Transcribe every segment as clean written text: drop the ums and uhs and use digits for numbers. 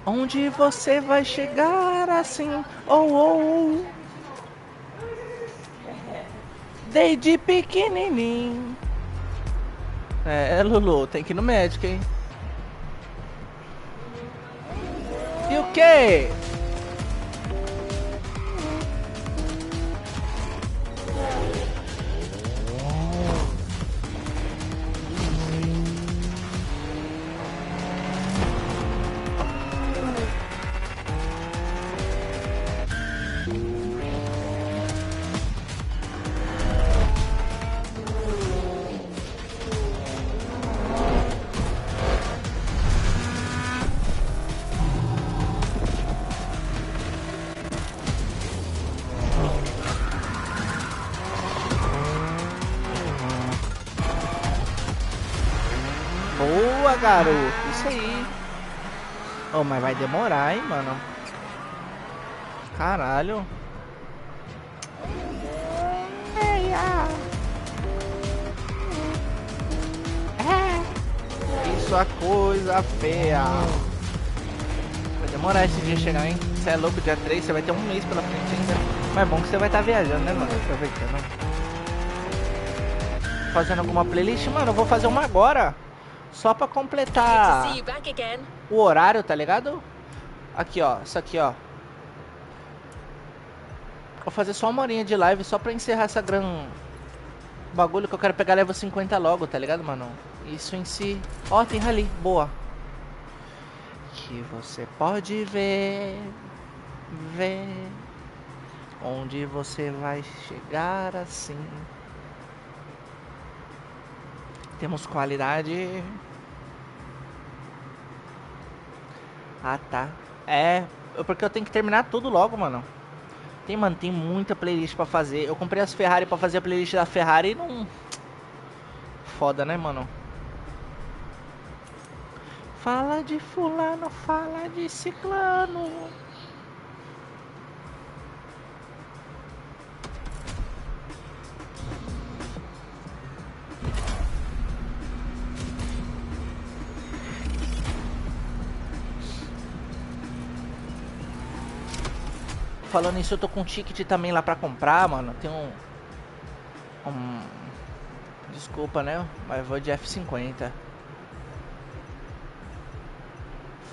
Onde você vai chegar assim? Oh, oh, oh. Desde pequenininho. Lulu, tem que ir no médico, hein? E o quê? Boa, garoto. Isso aí. Oh, mas vai demorar, hein, mano. Caralho. Eia. Isso é coisa feia. Vai demorar esse dia chegar, hein? Você é louco, dia 3, você vai ter um mês pela frente ainda. Mas é bom que você vai estar viajando, né, mano? Aproveitando. Fazendo alguma playlist? Mano, eu vou fazer uma agora. Só pra completar o horário, tá ligado? Aqui, ó. Isso aqui, ó. Vou fazer só uma horinha de live só pra encerrar essa gran... bagulho que eu quero pegar level 50 logo, tá ligado, mano? Isso em si... Ó, tem rally. Boa. Que você pode ver... onde você vai chegar assim. Temos qualidade. Ah, tá. Porque eu tenho que terminar tudo logo, mano. Mano, tem muita playlist pra fazer. Eu comprei as Ferrari pra fazer a playlist da Ferrari e não... Foda, né, mano? Fala de fulano, fala de ciclano. Falando nisso, eu tô com um ticket também lá pra comprar, mano. Tem Desculpa, né? Mas vou de F50.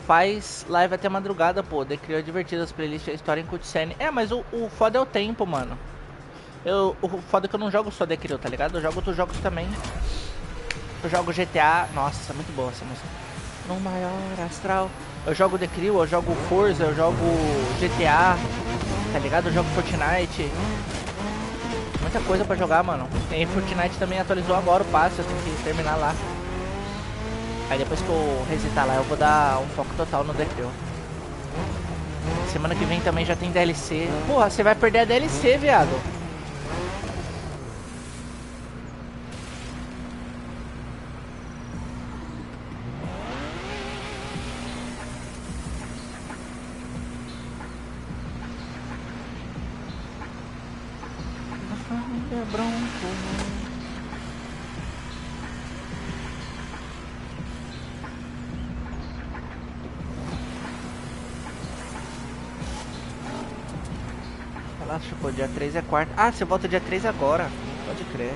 Faz live até madrugada, pô. Criou divertidas playlists, a história em cutscene. Mas o foda é o tempo, mano. O foda é que eu não jogo só Crew, tá ligado? Eu jogo outros jogos também. Eu jogo GTA. Nossa, é muito boa essa música. No maior astral. Eu jogo Crew, eu jogo Forza, eu jogo GTA. Tá ligado? Eu jogo Fortnite. Muita coisa pra jogar, mano. Tem Fortnite também atualizou agora o passe, eu tenho que terminar lá. Aí depois que eu resetar lá, eu vou dar um foco total no Crew. Semana que vem também já tem DLC. Porra, você vai perder a DLC, viado. Relaxa, pô, dia 3 é quarta. Ah, você volta dia 3 agora. Pode crer.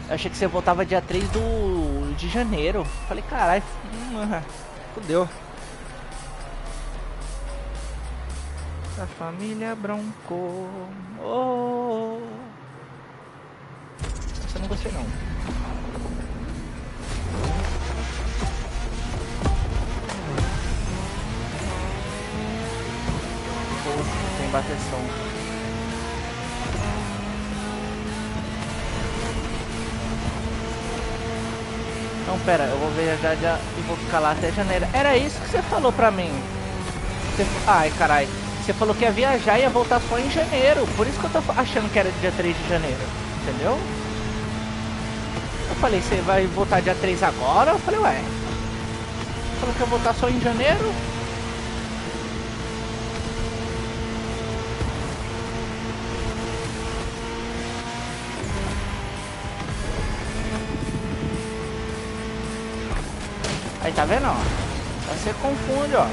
Eu achei que você voltava dia 3 de janeiro. Falei, caralho, fudeu. A família Bronco. Oh. Essa eu não gostei não. Tem bateção. Não, pera, eu vou viajar e vou ficar lá até janeiro. Era isso que você falou pra mim. Ai, carai. Você falou que ia viajar e ia voltar só em janeiro. Por isso que eu tô achando que era dia 3 de janeiro. Entendeu? Eu falei, você vai voltar dia 3 agora? Eu falei, ué. Você falou que ia voltar só em janeiro? Aí tá vendo, ó? Você confunde, ó.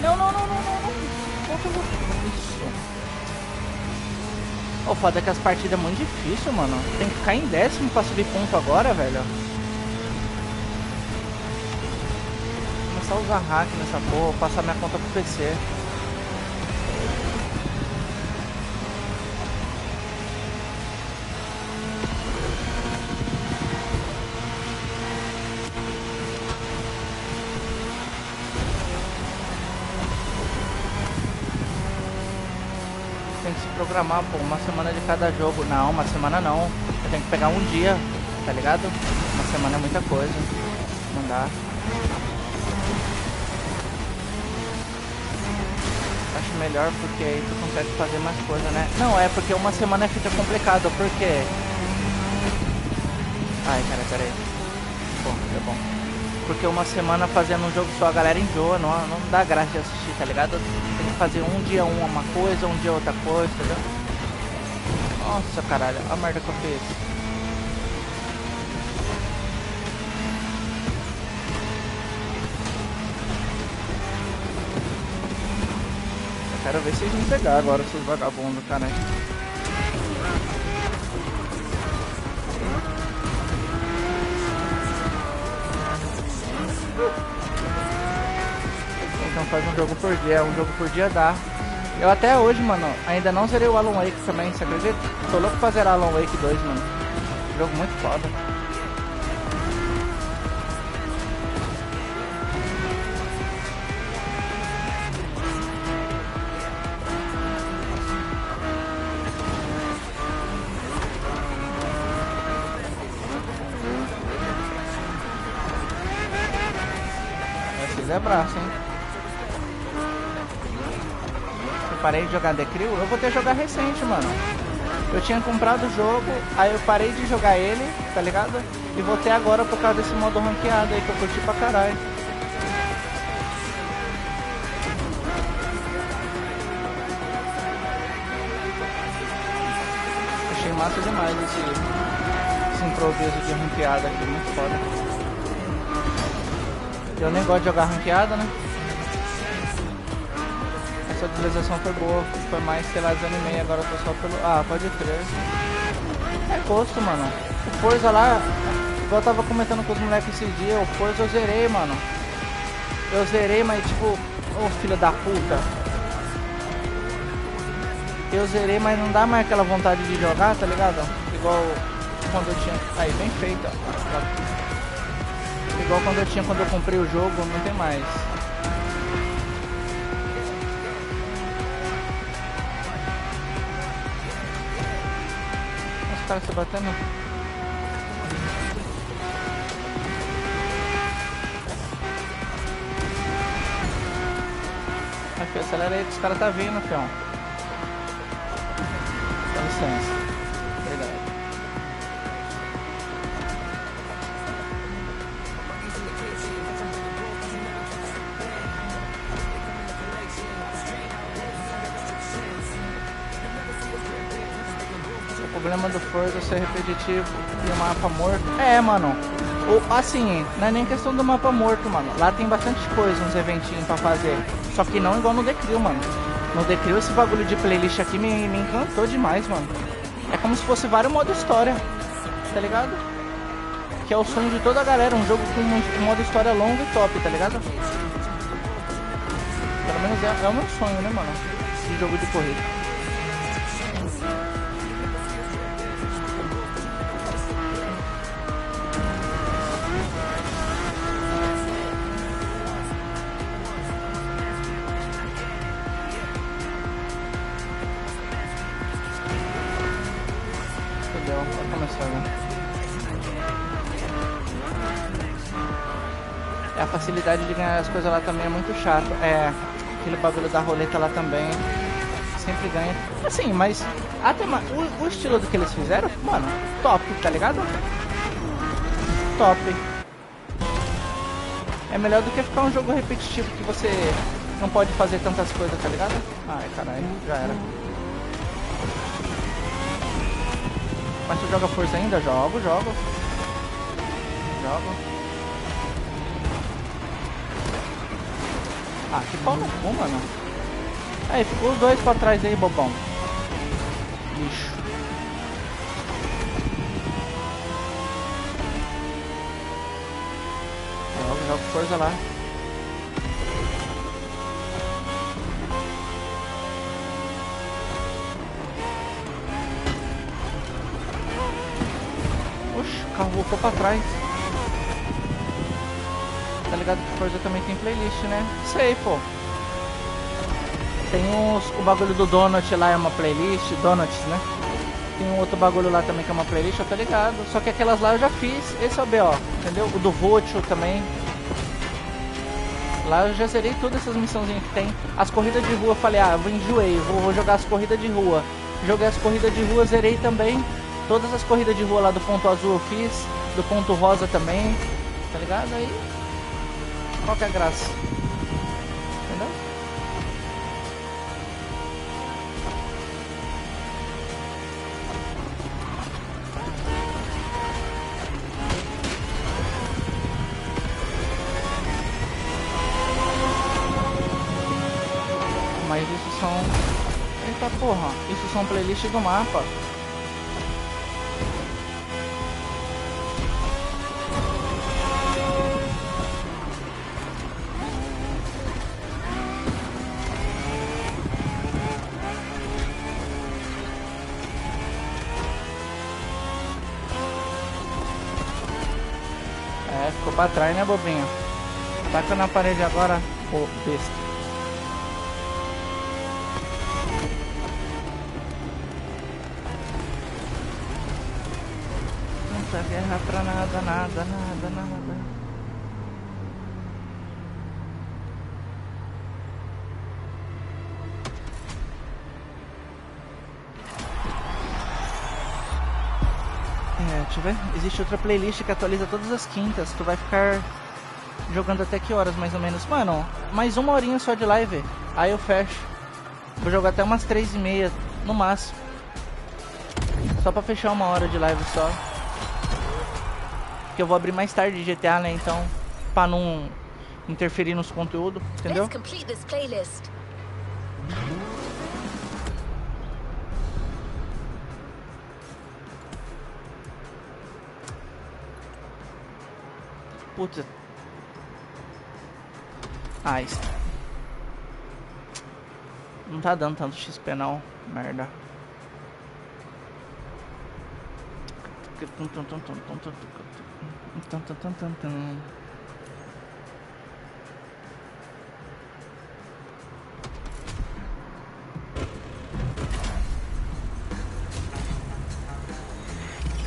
Não, não, não, não, não, não. Volta, volta. Isso. O foda é que as partidas é muito difícil, mano. Tem que ficar em 10º pra subir ponto agora, velho. Começar a usar hack nessa porra, passar minha conta pro PC. Tem que se programar, pô, uma semana de cada jogo. Não, uma semana não. Eu tenho que pegar um dia, tá ligado? Uma semana é muita coisa. Não dá. Acho melhor porque aí tu consegue fazer mais coisa, né? Não, é porque uma semana fica complicado, porque... Ai, cara, peraí. Bom, é bom. Porque uma semana fazendo um jogo só a galera enjoa, não dá graça de assistir, tá ligado? Tem que fazer um dia uma coisa, um dia outra coisa, entendeu? Nossa, caralho, a merda que eu fiz. Eu quero ver se eles vão pegar agora, seus vagabundos, cara. Então faz um jogo por dia, dá. Eu até hoje, mano, ainda não zerei o Alan Wake também, você acredita? Tô louco pra zerar Alan Wake 2, mano. Jogo muito foda. Esse é braço, hein? Parei de jogar The Crew, eu vou ter jogar recente, mano. Eu tinha comprado o jogo, aí eu parei de jogar ele, tá ligado? E voltei agora por causa desse modo ranqueado aí que eu curti pra caralho. Achei massa demais esse improviso de ranqueada aqui, muito foda. Eu nem gosto de jogar ranqueada, né? Essa atualização foi boa, foi mais, sei lá, desanimei, agora eu tô só pelo... Ah, pode crer. É gosto, mano. O Forza lá, igual eu tava comentando com os moleques esse dia, o Forza eu zerei, mano. Eu zerei, mas tipo, ô filho da puta. Eu zerei, mas não dá mais aquela vontade de jogar, tá ligado? Igual quando eu tinha... Aí, bem feito, ó. Igual quando eu tinha, quando eu comprei o jogo, não tem mais. Os caras se batendo. Aqui, acelera aí que os caras tá vindo, fião. Dá licença. Obrigado. O problema do Forza ser repetitivo e o mapa morto. É, mano. Assim, não é nem questão do mapa morto, mano. Lá tem bastante coisa, uns eventinhos pra fazer. Só que não igual no The Crew, mano. No The Crew, esse bagulho de playlist aqui me encantou demais, mano. É como se fosse vários modos história, tá ligado? Que é o sonho de toda a galera, um jogo com um modo história longo e top, tá ligado? Pelo menos é o meu sonho, né, mano? De jogo de corrida. Vai começar, né? A facilidade de ganhar as coisas lá também é muito chato. É, aquele bagulho da roleta lá também sempre ganha. Assim, mas até o estilo do que eles fizeram, mano, top, tá ligado? top. É melhor do que ficar um jogo repetitivo que você não pode fazer tantas coisas, tá ligado? Ai, caralho, já era. Mas tu joga Forza ainda? Jogo. Ah, que pau no cu, mano. Aí, ficou os dois pra trás aí, bobão. Lixo. Jogo Forza lá. Oxe, o carro voltou pra trás. Tá ligado que Forza também tem playlist, né? Sei, pô. Tem o bagulho do Donut lá, é uma playlist, Donuts, né? Tem um outro bagulho lá também que é uma playlist, eu tô ligado. Só que aquelas lá eu já fiz, esse é o BO, entendeu? O do Voto também. Lá eu já zerei todas essas missãozinhas que tem. As corridas de rua eu falei, ah, eu enjoei, vou jogar as corridas de rua. Joguei as corridas de rua, zerei também. Todas as corridas de rua lá do ponto azul eu fiz, do ponto rosa também, tá ligado? Aí, qual que é a graça? Entendeu? Mas isso são... Eita porra, isso são playlists do mapa. É, ficou pra trás, né, bobinho? Taca na parede agora, ô besta. Tanta guerra pra nada. É, deixa eu ver. Existe outra playlist que atualiza todas as quintas. Tu vai ficar jogando até que horas, mais ou menos? Mano, mais uma horinha só de live. Aí eu fecho. Vou jogar até umas 3h30, no máximo. Só pra fechar uma hora de live só. Porque eu vou abrir mais tarde de GTA, né? Então, pra não interferir nos conteúdos, entendeu? Puta. Ah, isso. Não tá dando tanto XP não, merda. Que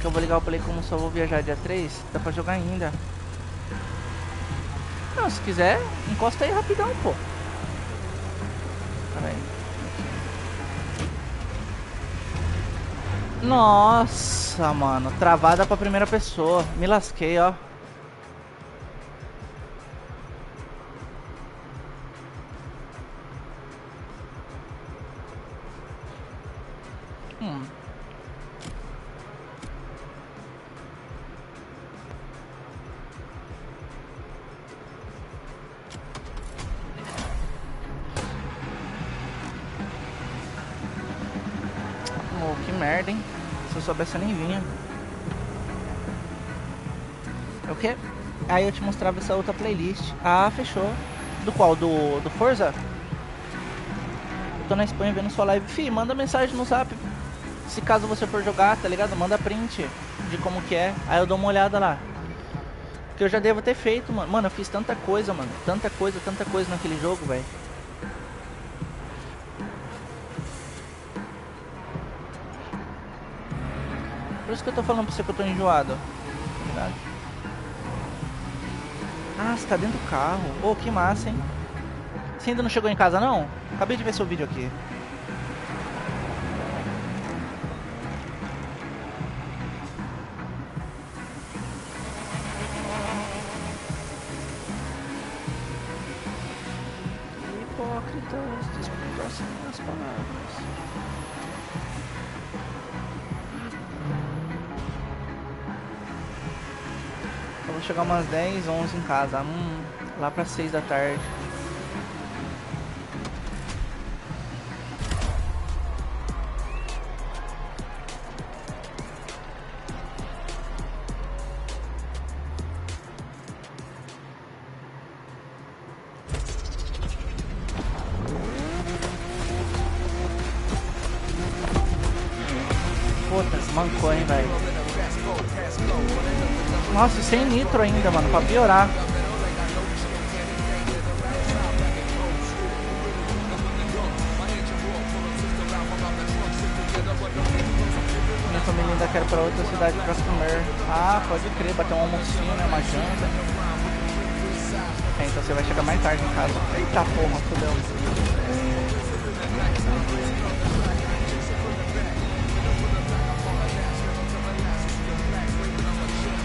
eu vou ligar o play como só vou viajar dia 3, dá pra jogar ainda. Não, se quiser, encosta aí rapidão, pô. Pera aí. Nossa, mano, travada pra primeira pessoa. Me lasquei, ó. Oh, que merda, hein? Se eu soubesse eu nem vinha. É o quê? Aí eu te mostrava essa outra playlist. Ah, fechou. Do qual? Do Forza? Eu tô na Espanha vendo sua live. Fih, manda mensagem no zap. Se caso você for jogar, tá ligado? Manda print de como que é. Aí eu dou uma olhada lá. Que eu já devo ter feito, mano. Mano, eu fiz tanta coisa, mano. Tanta coisa naquele jogo, velho. Por isso que eu tô falando pra você que eu tô enjoado. Tá? Ah, você tá dentro do carro. Oh, que massa, hein? Você ainda não chegou em casa, não? Acabei de ver seu vídeo aqui. hipócritas distorcem as palavras. Eu vou chegar umas 10, 11 em casa. Lá pra 6 da tarde. Puta, mancou, hein, velho. Nossa, sem nitro ainda, mano, pra piorar. Minha família ainda quer ir pra outra cidade pra comer. Ah, pode crer, bater um almocinho, né, uma janta. É, então você vai chegar mais tarde em casa. Eita porra, fudeu.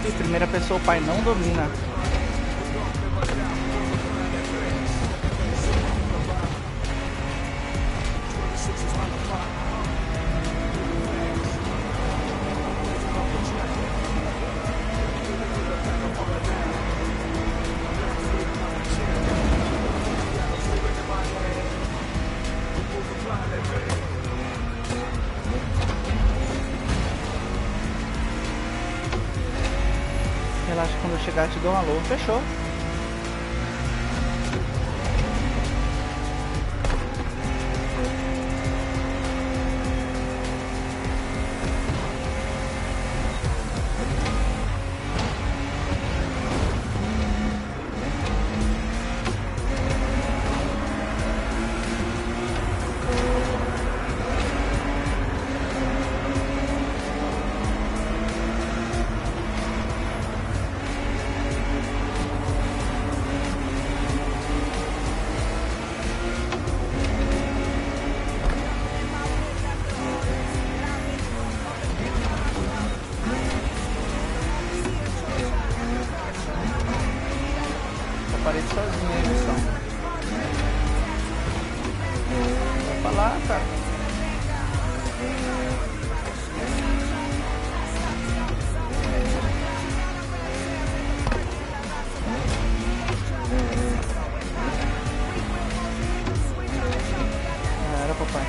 E primeira pessoa o pai não domina. Relaxa, quando eu chegar te dou um alô. Fechou. Parei sozinho aí, missão. Vai pra lá, cara. Já era, papai.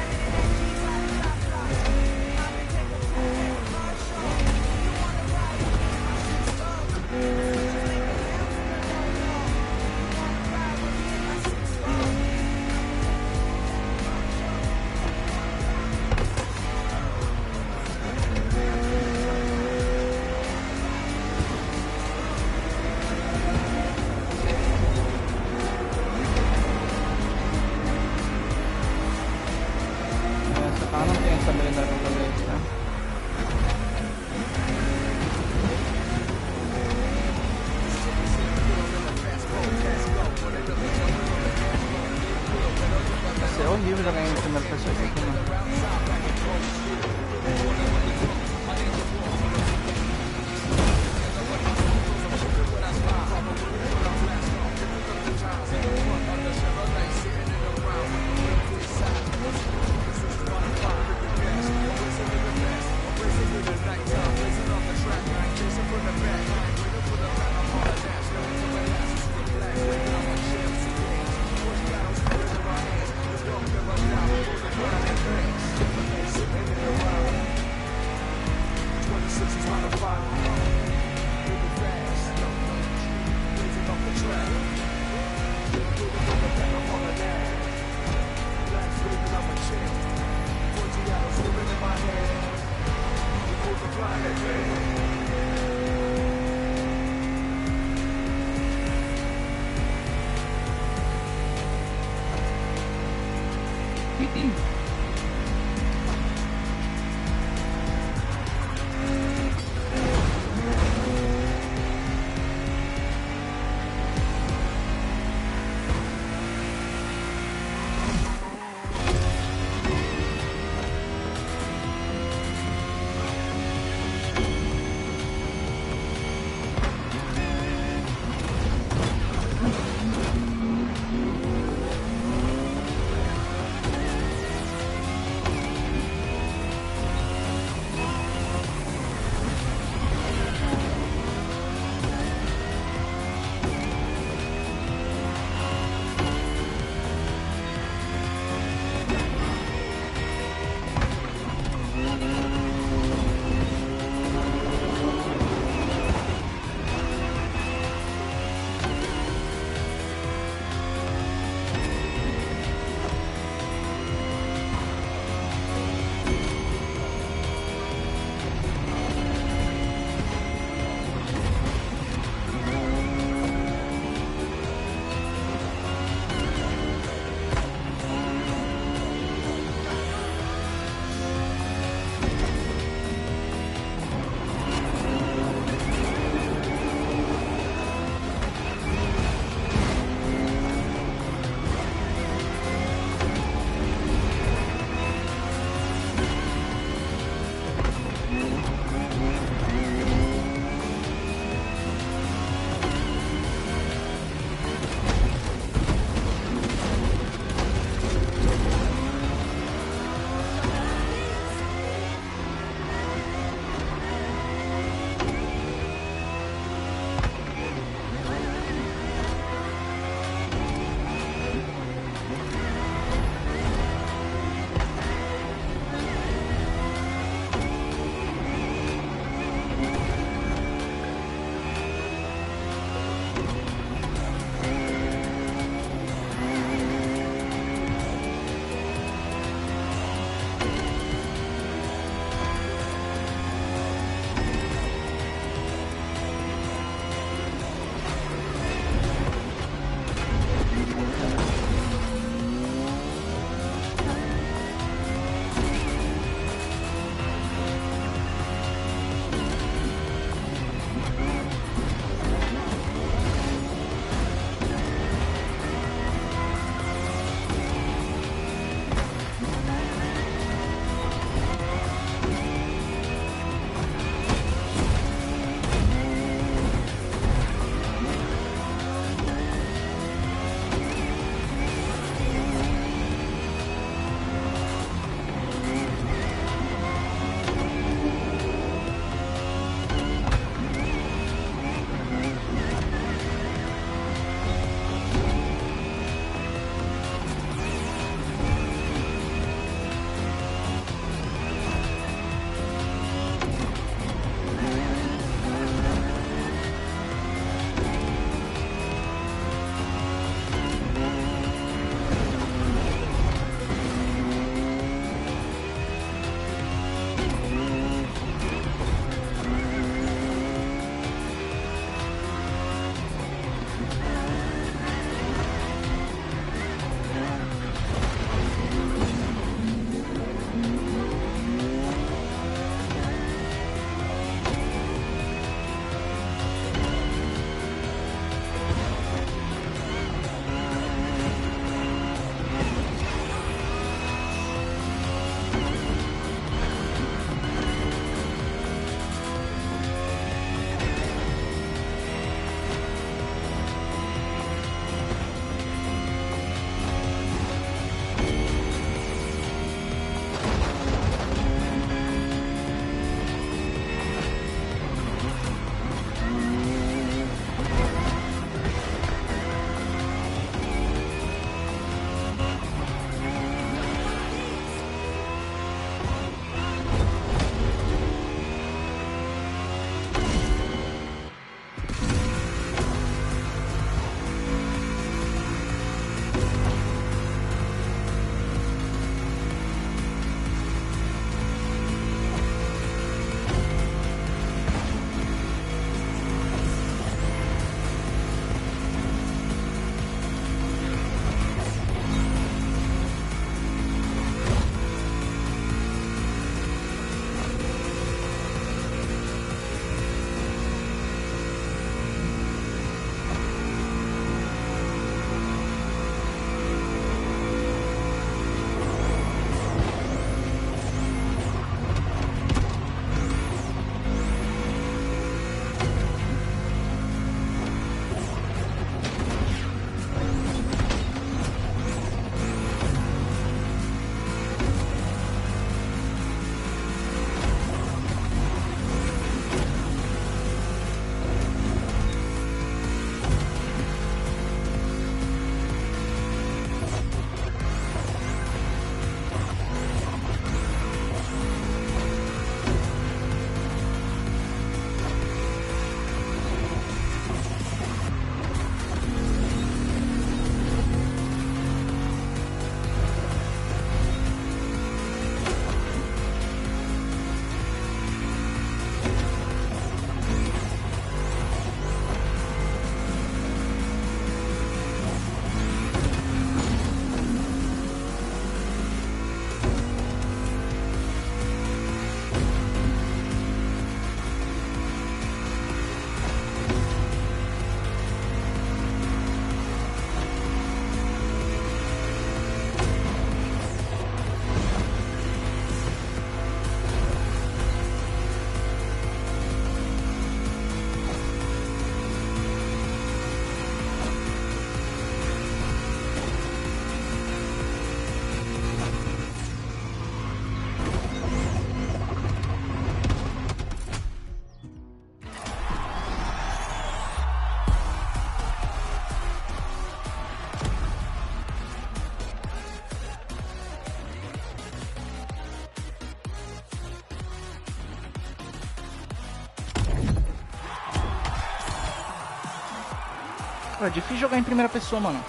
Pô, é difícil jogar em primeira pessoa, mano.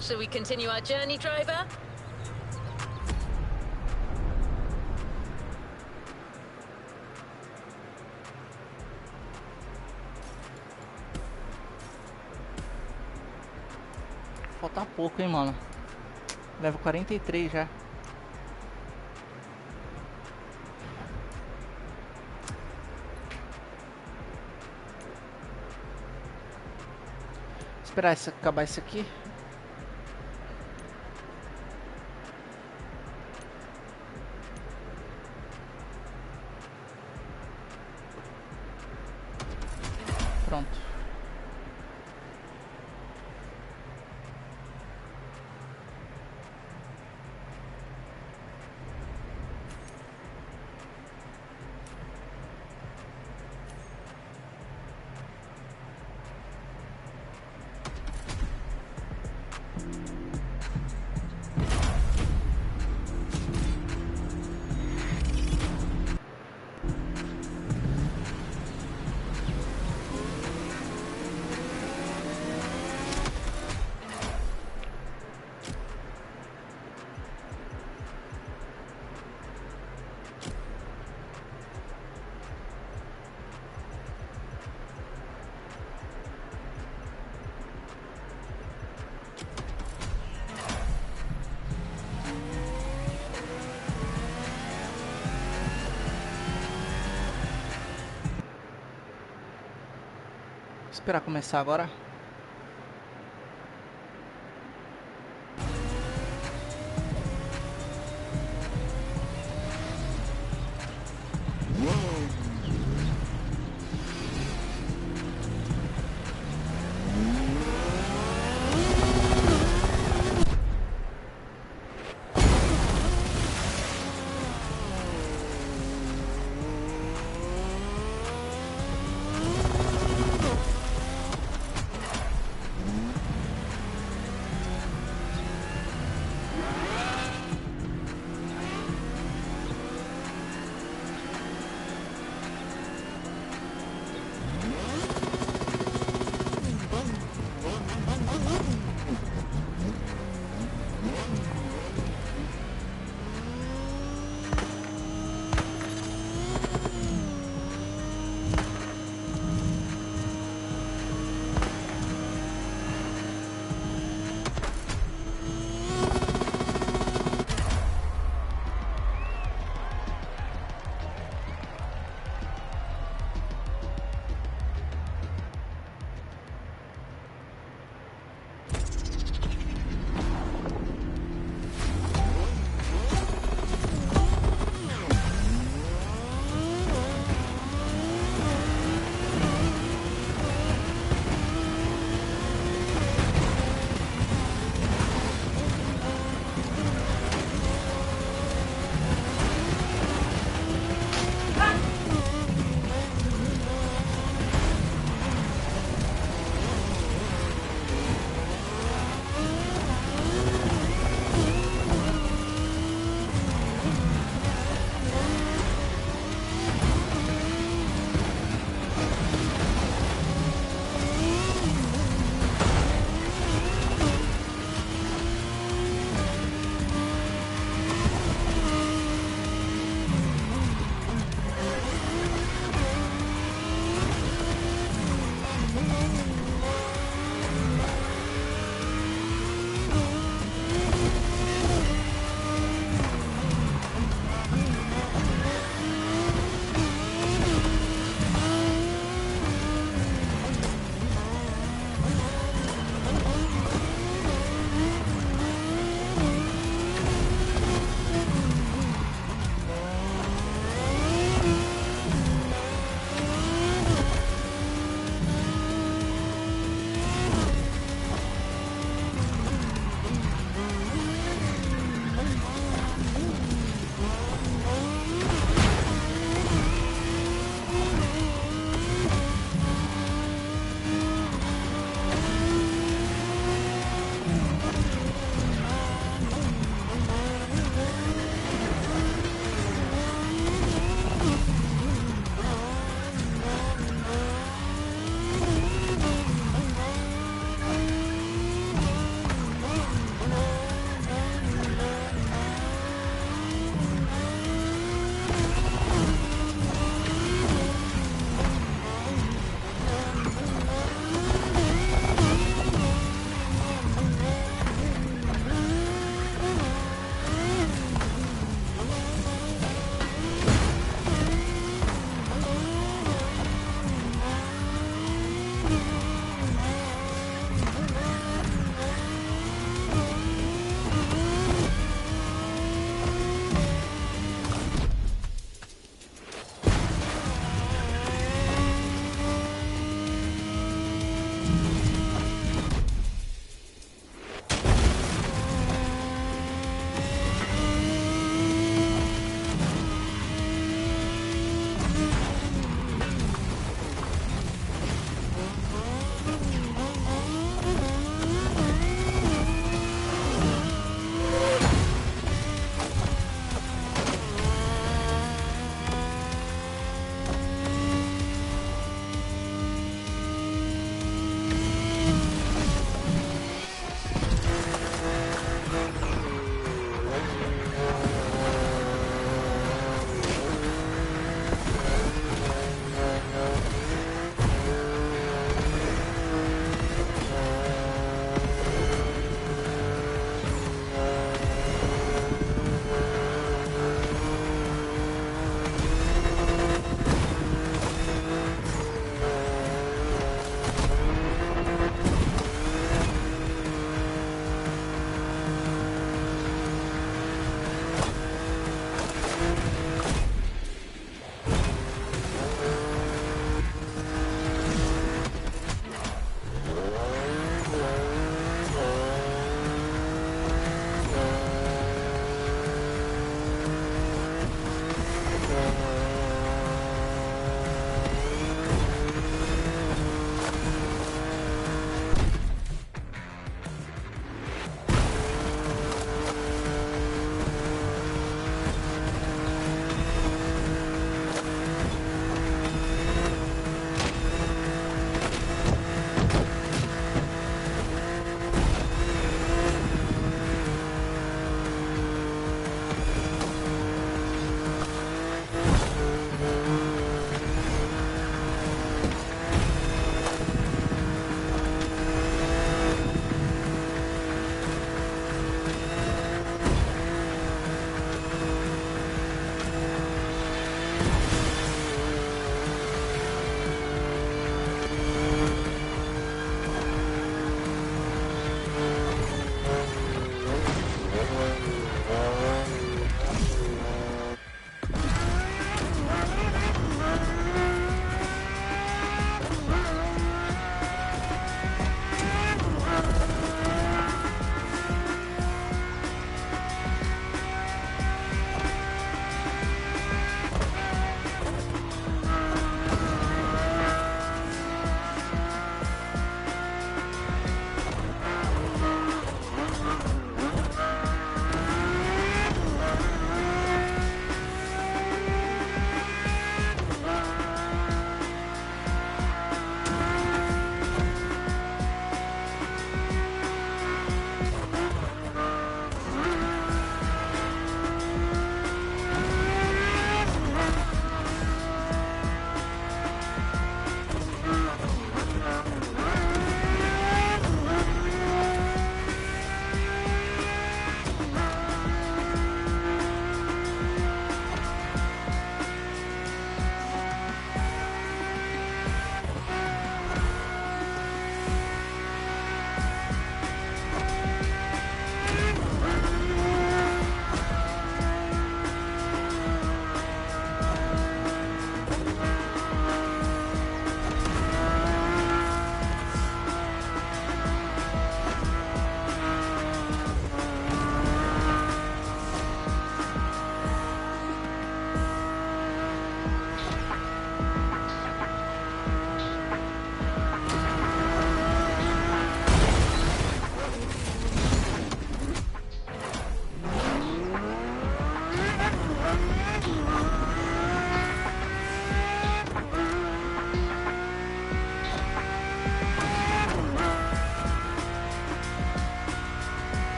Shall we continue our journey, driver? Falta pouco, hein, mano. Level 43 já. Esperar acabar isso aqui. Pronto. Esperar começar agora.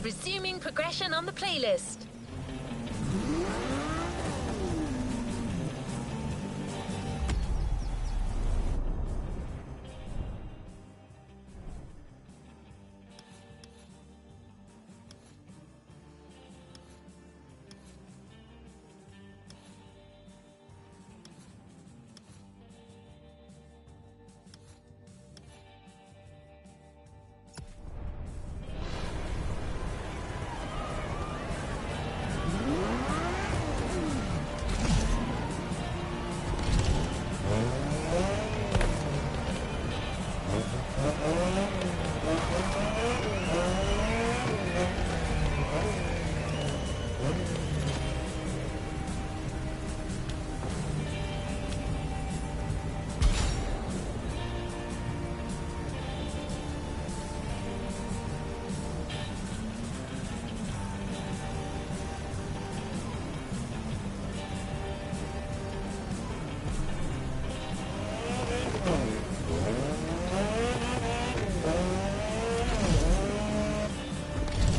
Resuming progression on the playlist.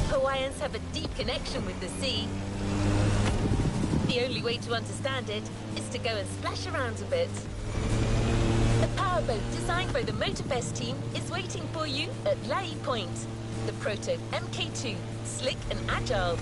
Hawaiians have a deep connection with the sea. The only way to understand it is to go and splash around a bit. A powerboat designed by the Motorfest team is waiting for you at Lai Point. The Proto MK2, slick and agile.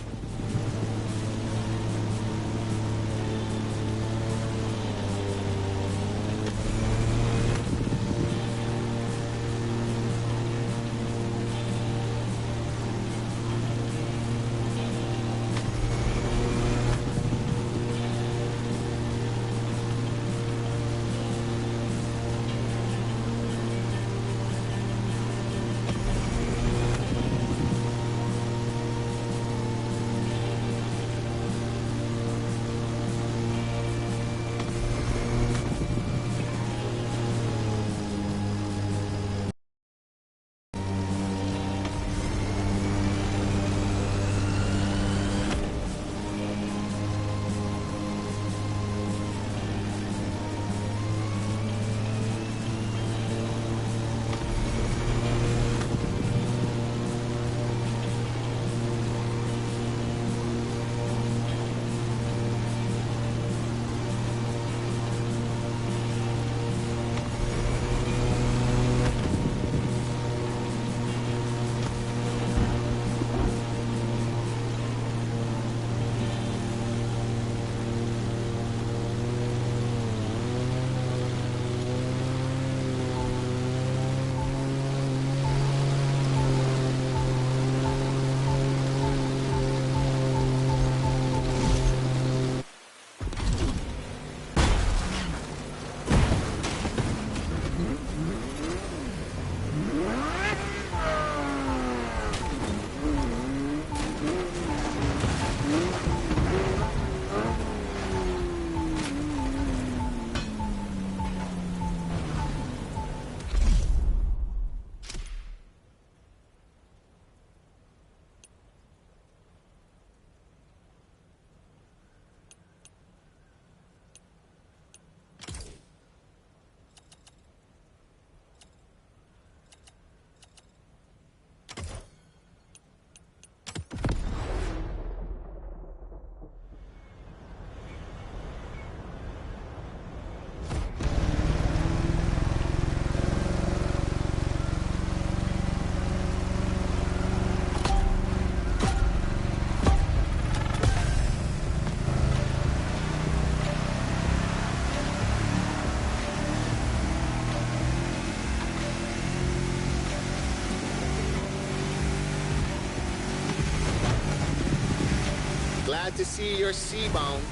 Glad to see you're sea-bound.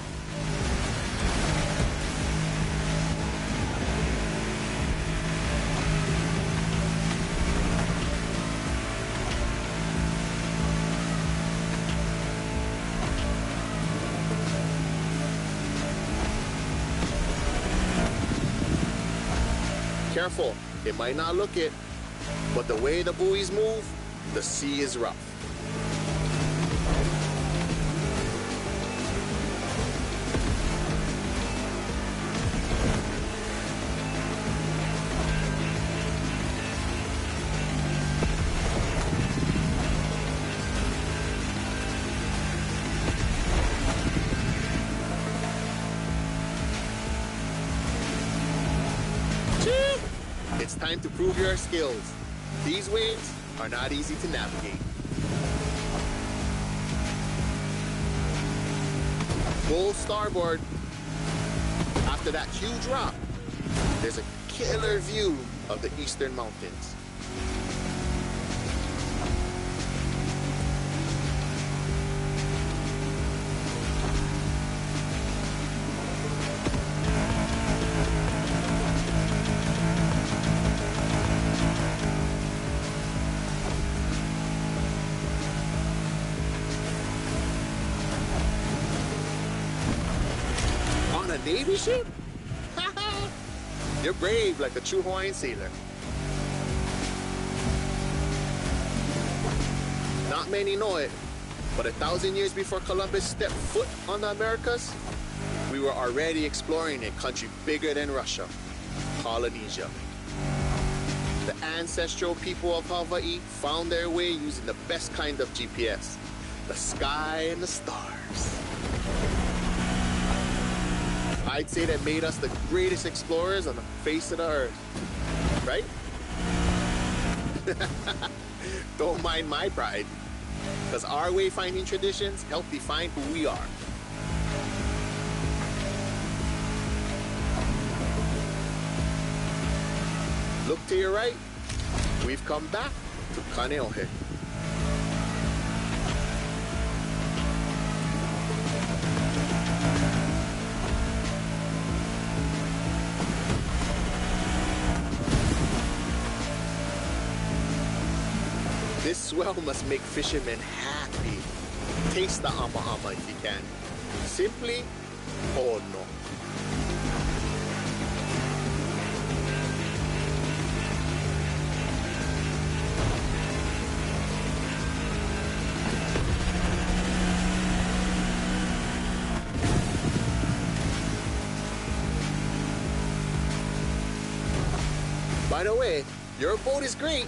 Careful, it might not look it, but the way the buoys move, the sea is rough. time to prove your skills. These waves are not easy to navigate. Full starboard. After that huge rock, there's a killer view of the eastern mountains. On a Navy ship? You're brave like a true Hawaiian sailor. Not many know it, but 1,000 years before Columbus stepped foot on the Americas, we were already exploring a country bigger than Russia, Polynesia. The ancestral people of Hawaii found their way using the best kind of GPS, the sky and the stars. I'd say that made us the greatest explorers on the face of the earth, right? Don't mind my pride, because our wayfinding traditions help define who we are. Look to your right, we've come back to Kaneohe. This swell must make fishermen happy. Taste the ama ama if you can. Simply, oh no. By the way, your boat is great,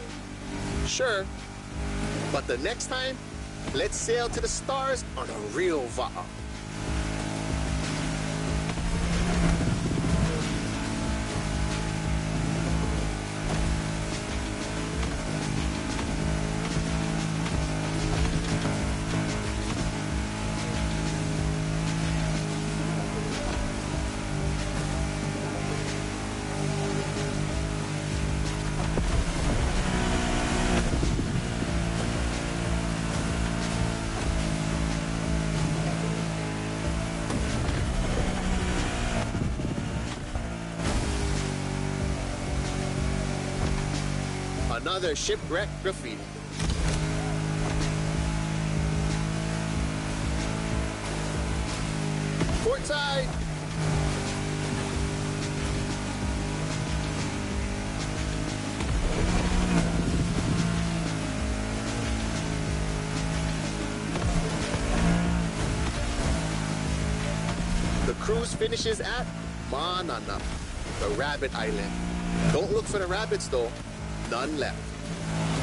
sure. But the next time, let's sail to the stars on a real va'a. Another shipwreck graffiti. Port side! The cruise finishes at Manana, the rabbit island. Don't look for the rabbits though. None left.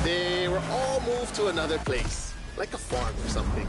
They were all moved to another place, like a farm or something.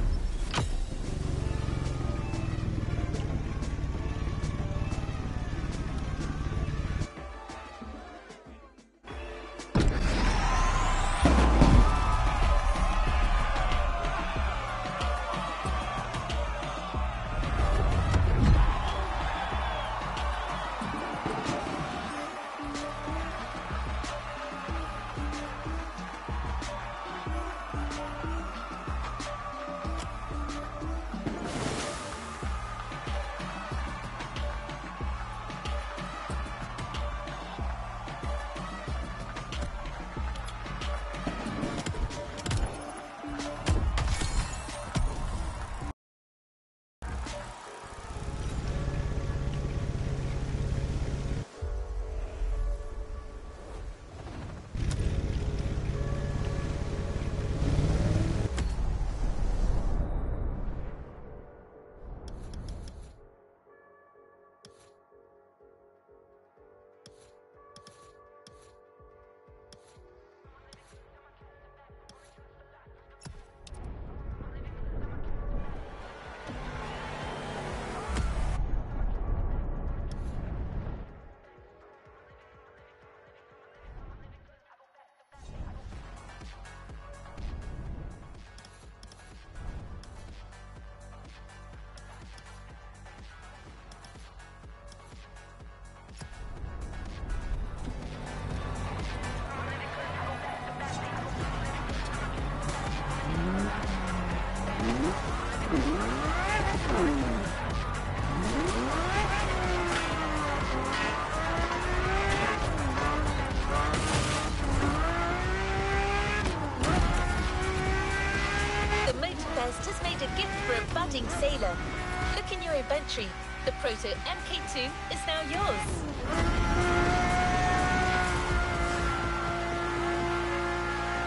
The Motorfest has made a gift for a budding sailor. Look in your inventory. The Proto MK2 is now yours.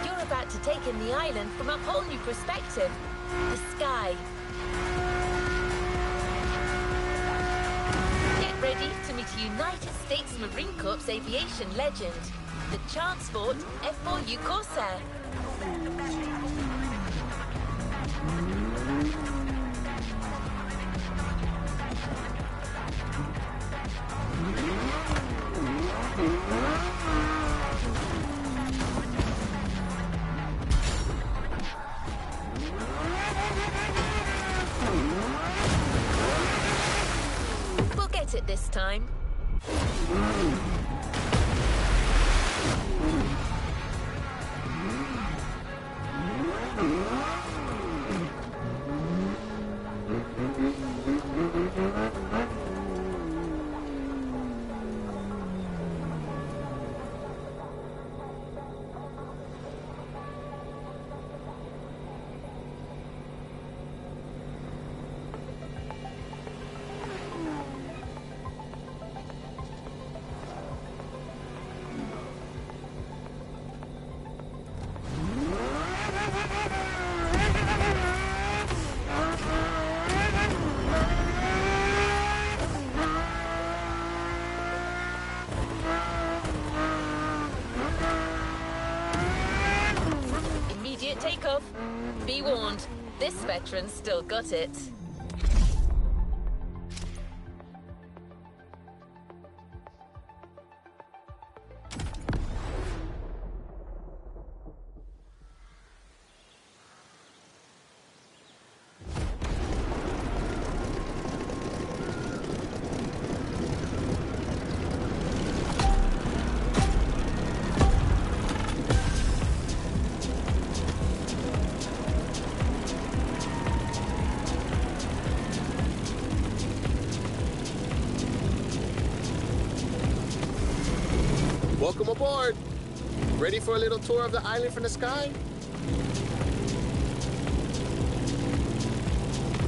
You're about to take in the island from a whole new perspective. The sky. Get ready to meet a United States Marine Corps aviation legend, the Transport F4U Corsair. We'll get it this time. Immediate takeoff. Be warned, this veteran's still got it. Welcome aboard. Ready for a little tour of the island from the sky?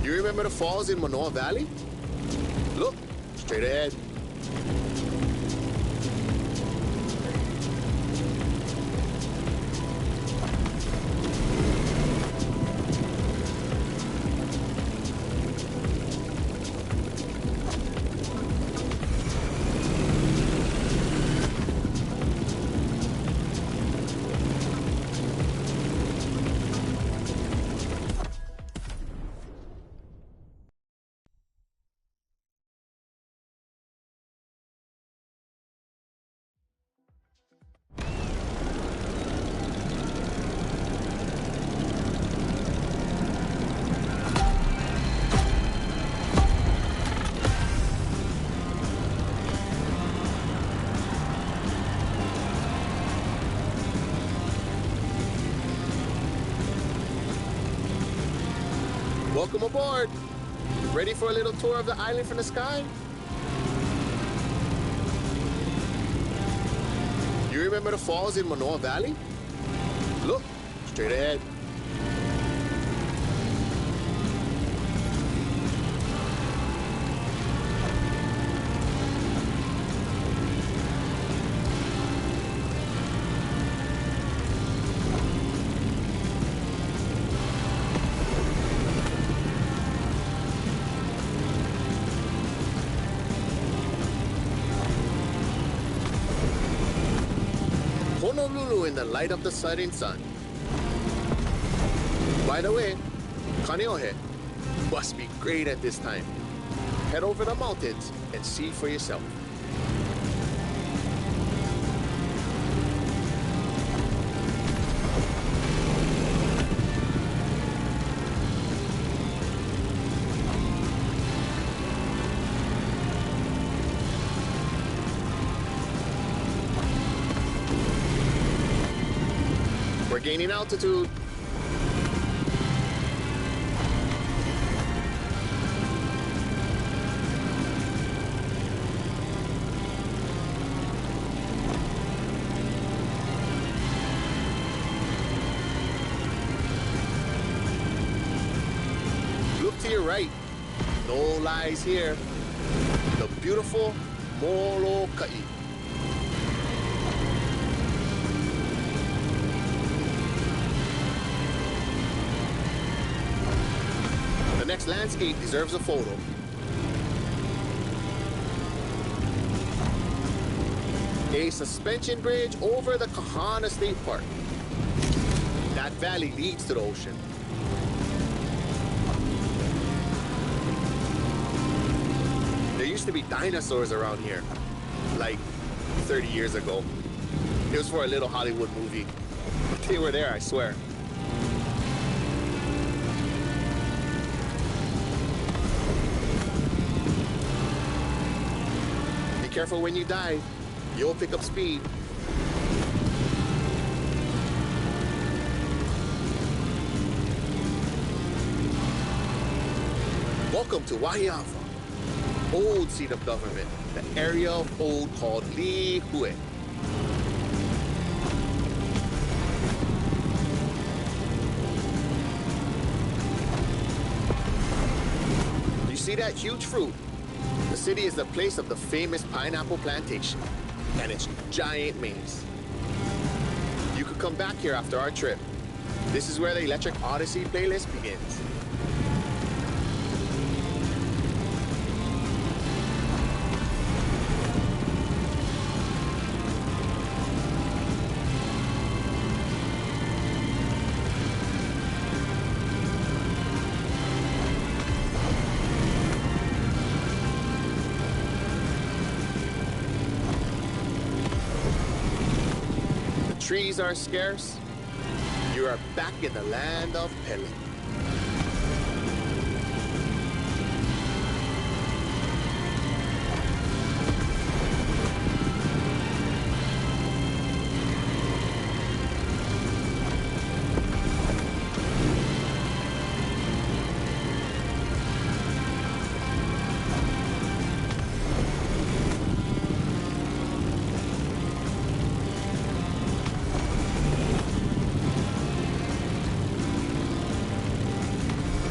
You remember the falls in Manoa Valley? Look, straight ahead. Welcome aboard. Ready for a little tour of the island from the sky? You remember the falls in Manoa Valley? Look, straight ahead. Honolulu in the light of the setting sun. By the way, Kaneohe must be great at this time. Head over the mountains and see for yourself. We're gaining altitude. you're right. No lies here. The beautiful Molokai. The next landscape deserves a photo. A suspension bridge over the Kahana State Park. That valley leads to the ocean. There used to be dinosaurs around here, like 30 years ago. It was for a little Hollywood movie. But they were there, I swear. Be careful when you dive. You'll pick up speed. Welcome to Wahiawa, old seat of government, the area of old called Lihue. You see that huge fruit? The city is the place of the famous pineapple plantation and its giant maze. You could come back here after our trip. This is where the Electric Odyssey playlist begins. Trees are scarce. You are back in the land of Pele.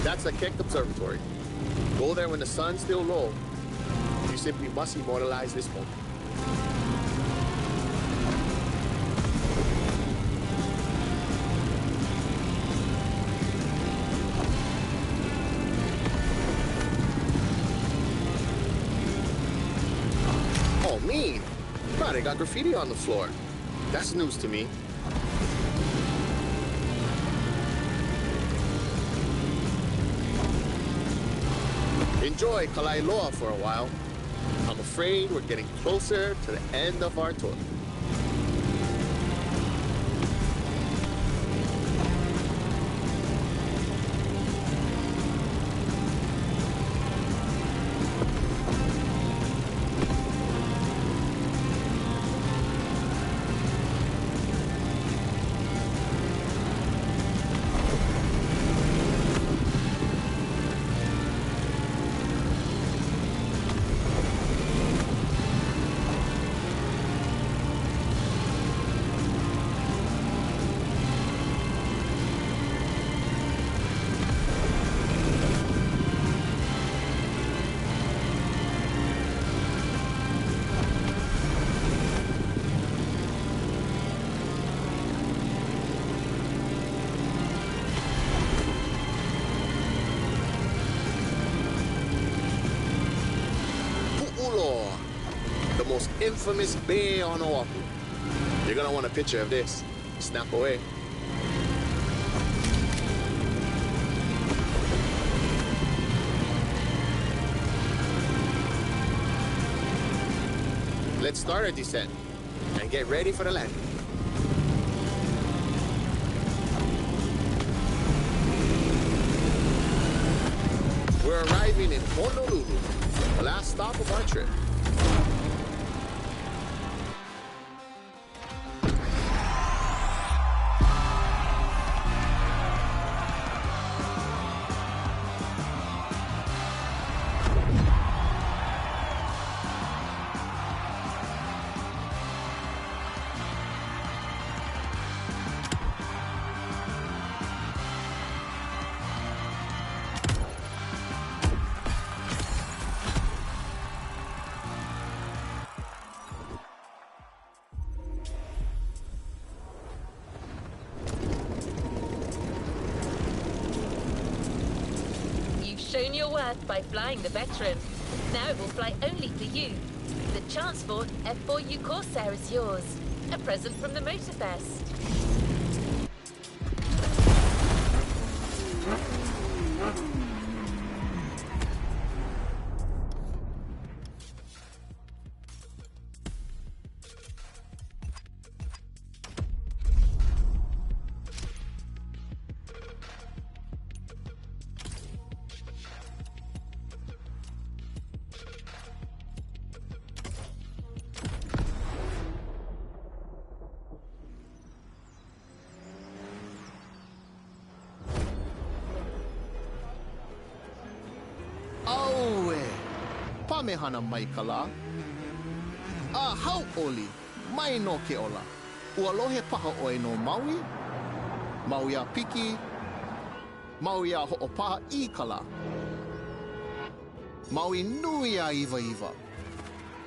That's the Keck Observatory. Go there when the sun's still low. You simply must immortalize this moment. Oh, mean. Wow, they got graffiti on the floor. That's news to me. Enjoy Kalailoa for a while. I'm afraid we're getting closer to the end of our tour. The most infamous bay on Oahu. You're gonna want a picture of this. Snap away. Let's start our descent and get ready for the landing. We're arriving in Honolulu, the last stop of our trip. shown your worth by flying the Veteran. Now it will fly only for you. The Transport F4U Corsair is yours. A present from the Motorfest. Pamehana Maikala. How oli, mai no ke ola. Ualohe paha oe no Maui. Maui a piki. Maui a ho'opaha I kala. Maui nui a iwa iwa.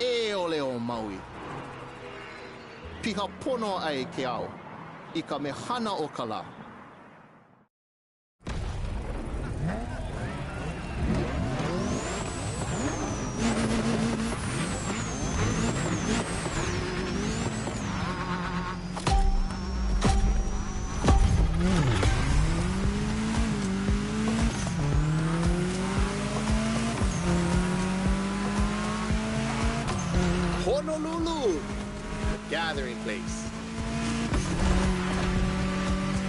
E ole o Maui. Piha pono ai ke au. I ka mehana o kala. Honolulu, the gathering place.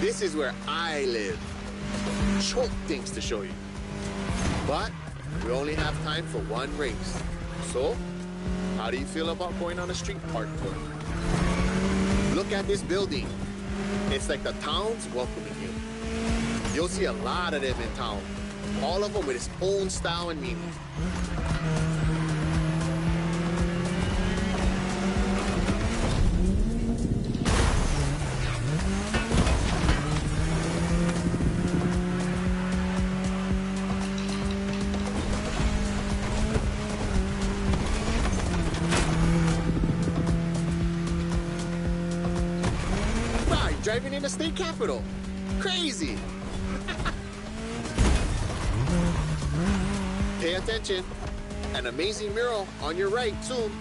This is where I live. Choke things to show you. But we only have time for one race. So, how do you feel about going on a street park tour? Look at this building. It's like the town's welcoming you. You'll see a lot of them in town. All of them with its own style and meaning. Driving in the state capital. Crazy. Pay attention. An amazing mural on your right, soon.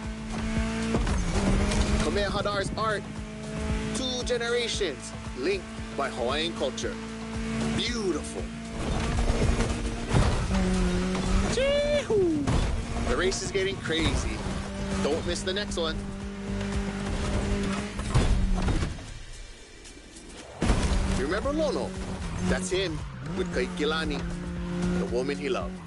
Kamehameha Hadar's art. 2 generations linked by Hawaiian culture. Beautiful. Chee-hoo. The race is getting crazy. Don't miss the next one. Remember Lono? That's him with Kaikilani, the woman he loved.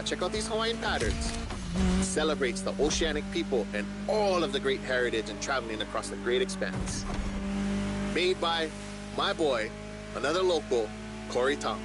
Check out these Hawaiian patterns. It celebrates the oceanic people and all of the great heritage and traveling across the great expanse. Made by my boy, another local, Corey Tom.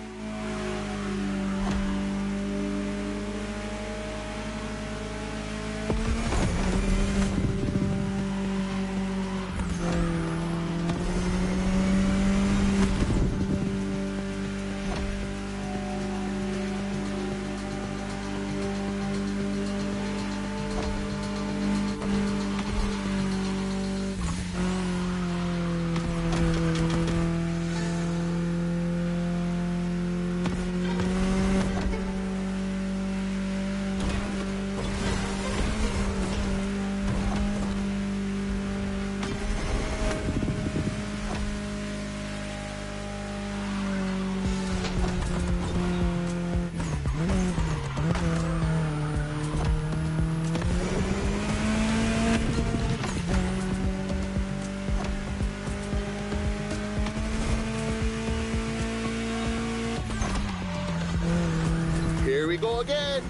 we go again.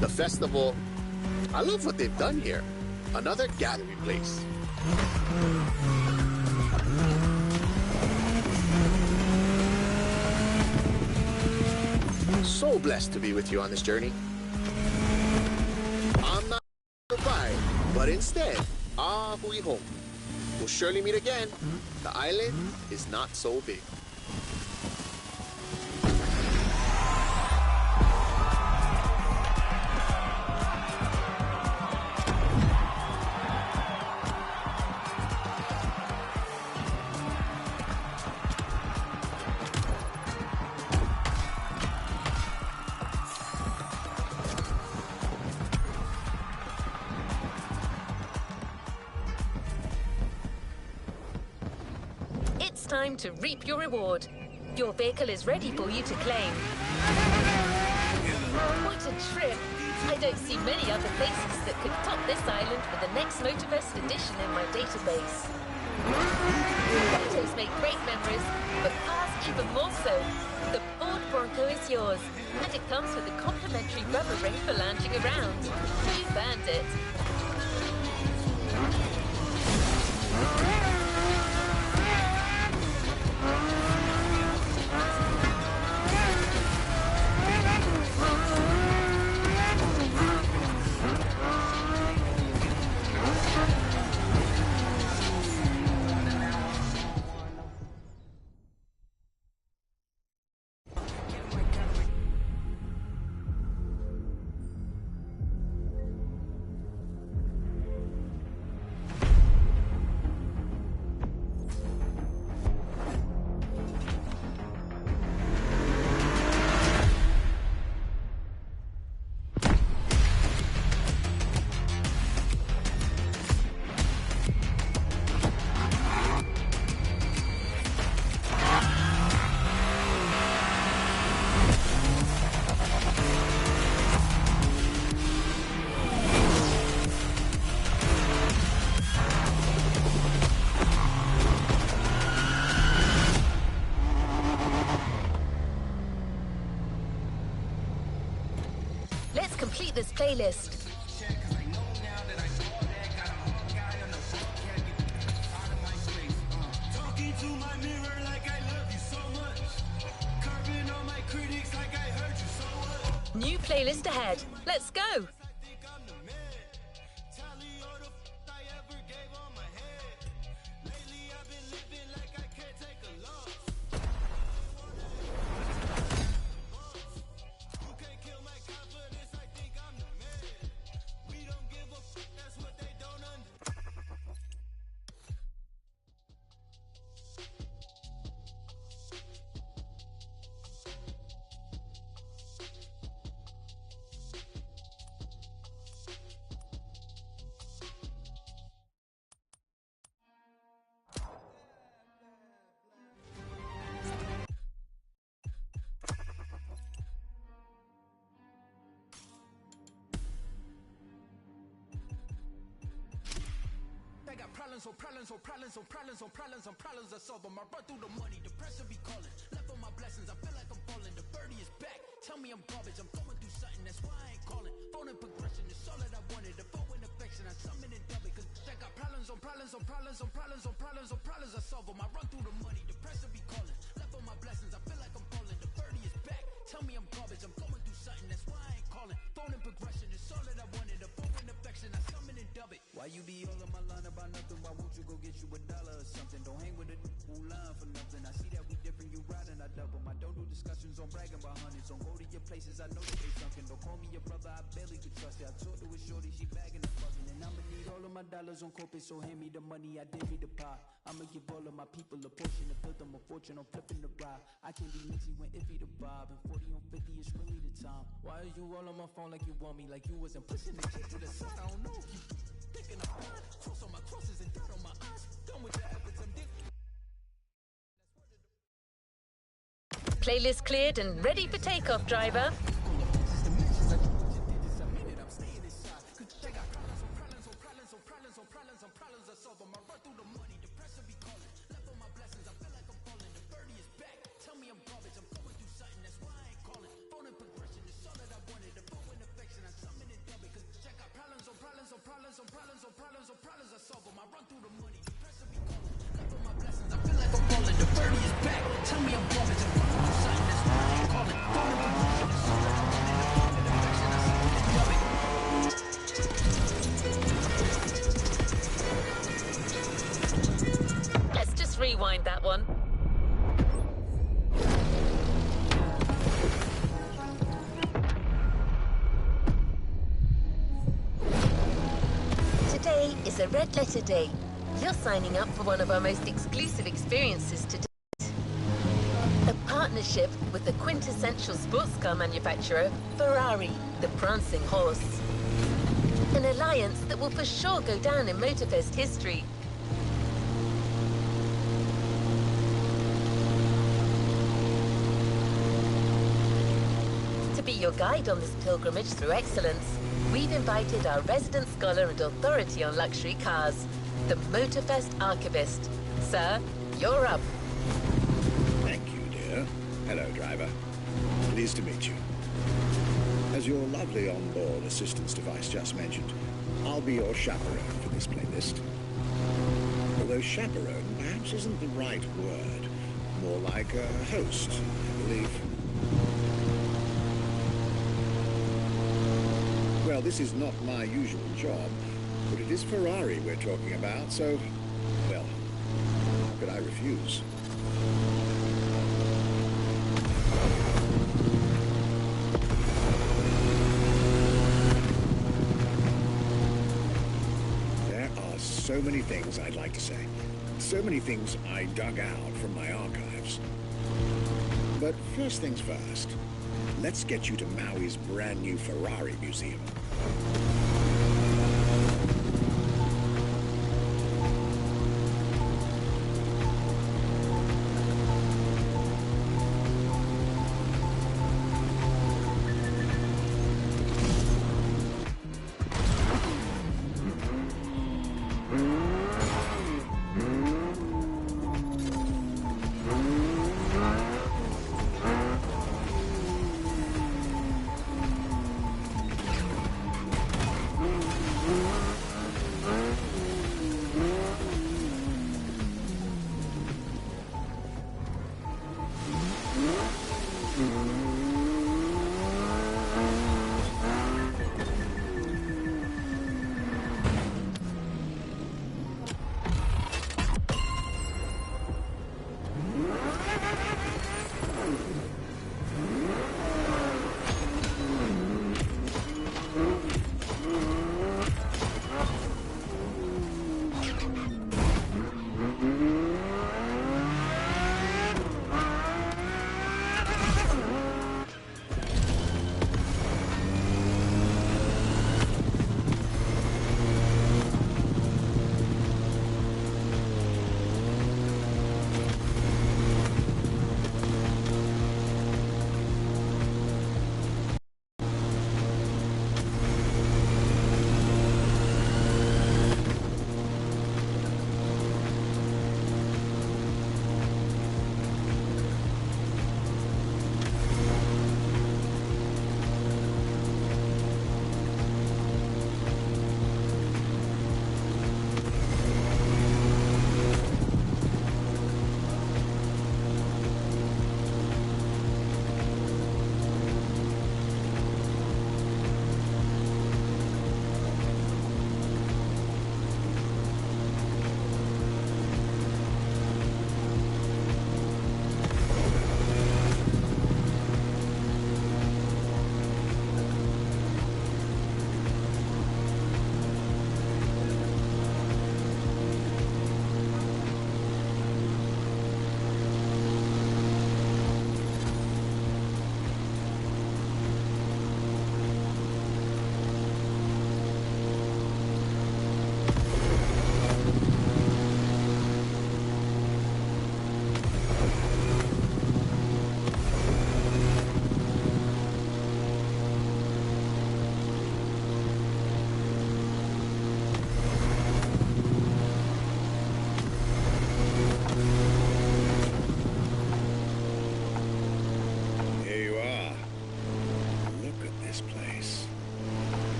The festival. I love what they've done here. Another gathering place. So blessed to be with you on this journey. I'm not goodbye, but instead, hui home. We'll surely meet again. The island is not so big. It's time to reap your reward. Your vehicle is ready for you to claim. What a trip! I don't see many other places that could top this island for the next Motorfest edition in my database. Photos make great memories, but cars even more so. The Ford Bronco is yours, and it comes with a complimentary rubber ring for lounging around. You've earned it. Let's complete this playlist. New playlist ahead. Let's go. Problems I solve them. I run through the money, the pressure be calling. Left on my blessings, I feel like I'm falling. The birdie is back, tell me I'm garbage. I'm going through something, that's why I ain't calling. Phone and progression is all that I wanted. The phone and affection, I summon and dub it. Cause I got problems I solve them. I run through the money, the pressure be calling. Left on my blessings, I feel like I'm falling. The birdie is back, tell me I'm garbage. I'm going through something, that's why I ain't calling. Phone and progression is all that I wanted. The phone and affection, I summon and dub it. Why you be all on my line about nothing? Why won't you go get you $1 or something? Don't hang with a who line for nothing. I see that we different, you riding, I double. I don't do discussions on bragging about hundreds. Don't go to your places, I know that they sunken. Don't call me your brother, I barely could trust it. I talked to a shorty, she bagging and fucking. And I'ma need all of my dollars on corporate, so hand me the money, I divvy the pie. I'ma give all of my people a portion to build them a fortune on flipping the ride. I can be mixy when iffy the vibe, and 40 on 50 is really the time. Why are you all on my phone like you want me, like you wasn't pushing the kid to the side? I don't know if you thinking I'm blind. Cross on my crosses and dirt on my eyes. Done with the efforts, I'm dick. Playlist cleared and ready for takeoff, driver. Let's just rewind that one. Today is a red letter day. You're signing up for one of our most exclusive experiences to date. A partnership with the quintessential sports car manufacturer, Ferrari, the prancing horse. An alliance that will for sure go down in Motorfest history. To be your guide on this pilgrimage through excellence, we've invited our resident scholar and authority on luxury cars, the Motorfest archivist. Sir, you're up. Thank you, dear. Hello, driver. Pleased to meet you. As your lovely onboard assistance device just mentioned, I'll be your chaperone for this playlist. Although chaperone perhaps isn't the right word. More like a host, I believe. Well, this is not my usual job, but it is Ferrari we're talking about, so, well, how could I refuse? There are so many things I'd like to say. So many things I dug out from my archives. But first things first, let's get you to Maui's brand new Ferrari museum.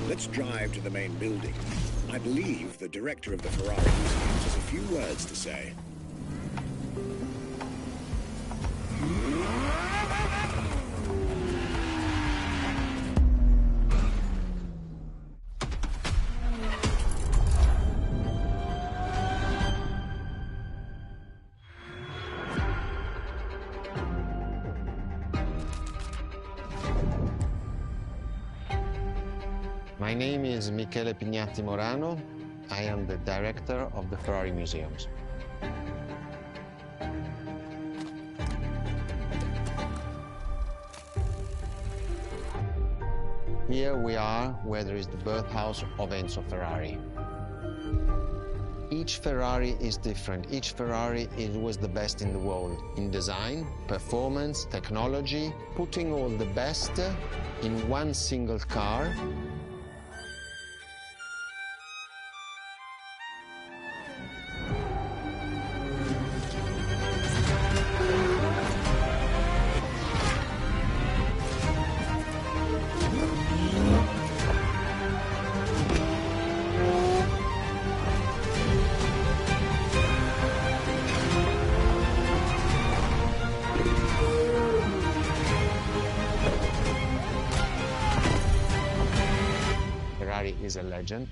Let's drive to the main building I believe the director of the Ferrari Museum has a few words to say. My name is Michele Pignatti Morano. I am the director of the Ferrari Museums. Here we are where there is the birthhouse of Enzo Ferrari. Each Ferrari is different. Each Ferrari was the best in the world in design, performance, technology, putting all the best in one single car. Ferrari is a legend.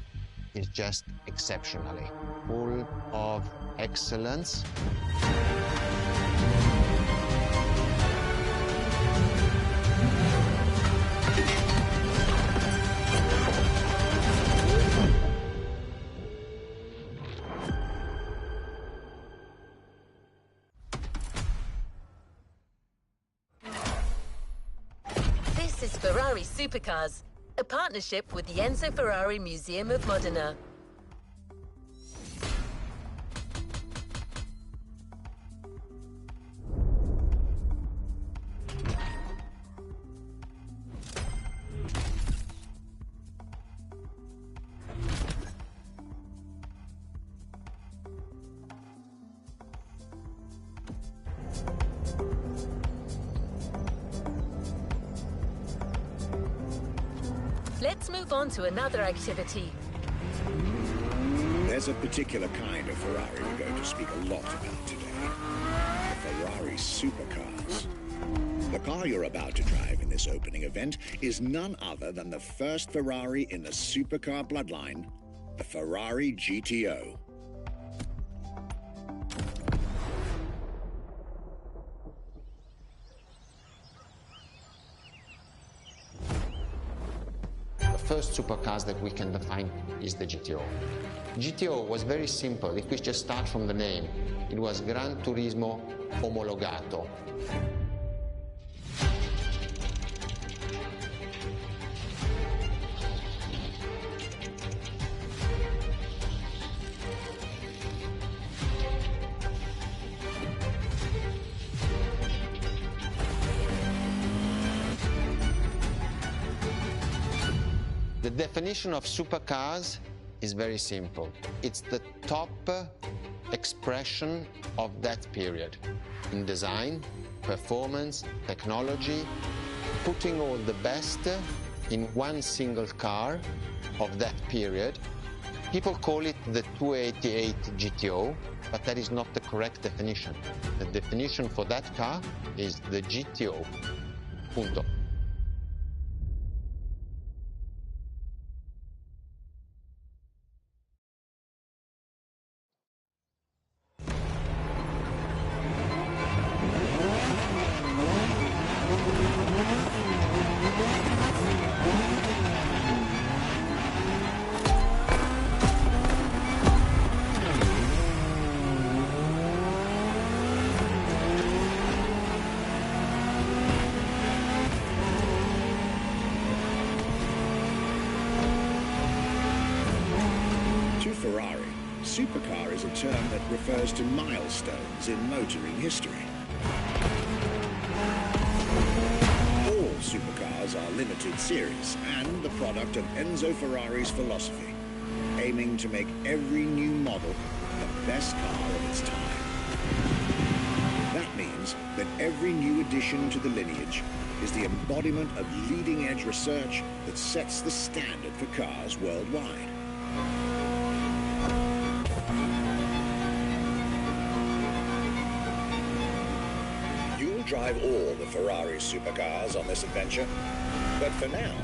It's just exceptionally full of excellence. This is Ferrari Supercars, a partnership with the Enzo Ferrari Museum of Modena. Let's move on to another activity. There's a particular kind of Ferrari we're going to speak a lot about today. The Ferrari supercars. The car you're about to drive in this opening event is none other than the first Ferrari in the supercar bloodline, the Ferrari GTO. The first supercars that we can define is the GTO. GTO was very simple. If we just start from the name, it was Gran Turismo Omologato. The definition of supercars is very simple. It's the top expression of that period in design, performance, technology, putting all the best in one single car of that period. People call it the 288 GTO, but that is not the correct definition. The definition for that car is the GTO. Punto. Ferrari, supercar is a term that refers to milestones in motoring history. All supercars are limited series and the product of Enzo Ferrari's philosophy, aiming to make every new model the best car of its time. That means that every new addition to the lineage is the embodiment of leading-edge research that sets the standard for cars worldwide. drive all the Ferrari supercars on this adventure. But for now,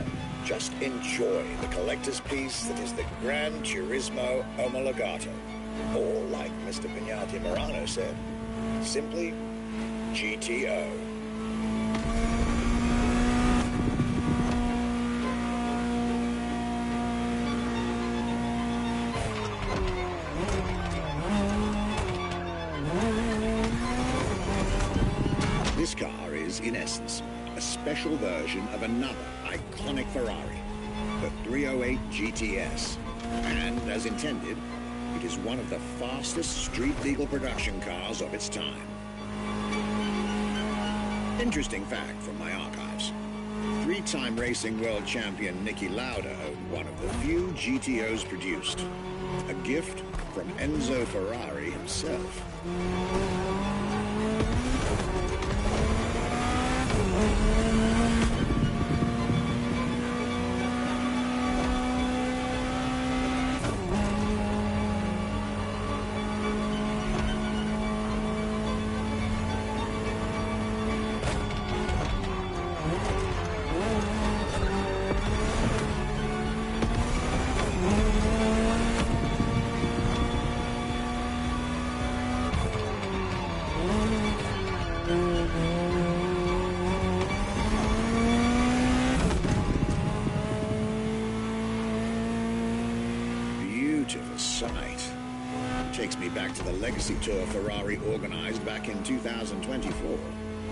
just enjoy the collector's piece that is the Gran Turismo Omologato. Or, like Mr. Pignati Morano said, simply GTO. This car is, in essence, a special version of another iconic Ferrari, the 308 GTS. And, as intended, it is one of the fastest street-legal production cars of its time. Interesting fact from my archives. Three-time racing world champion Niki Lauda owned one of the few GTOs produced. A gift from Enzo Ferrari himself. Beautiful sight. Takes me back to the Legacy Tour Ferrari organized back in 2024.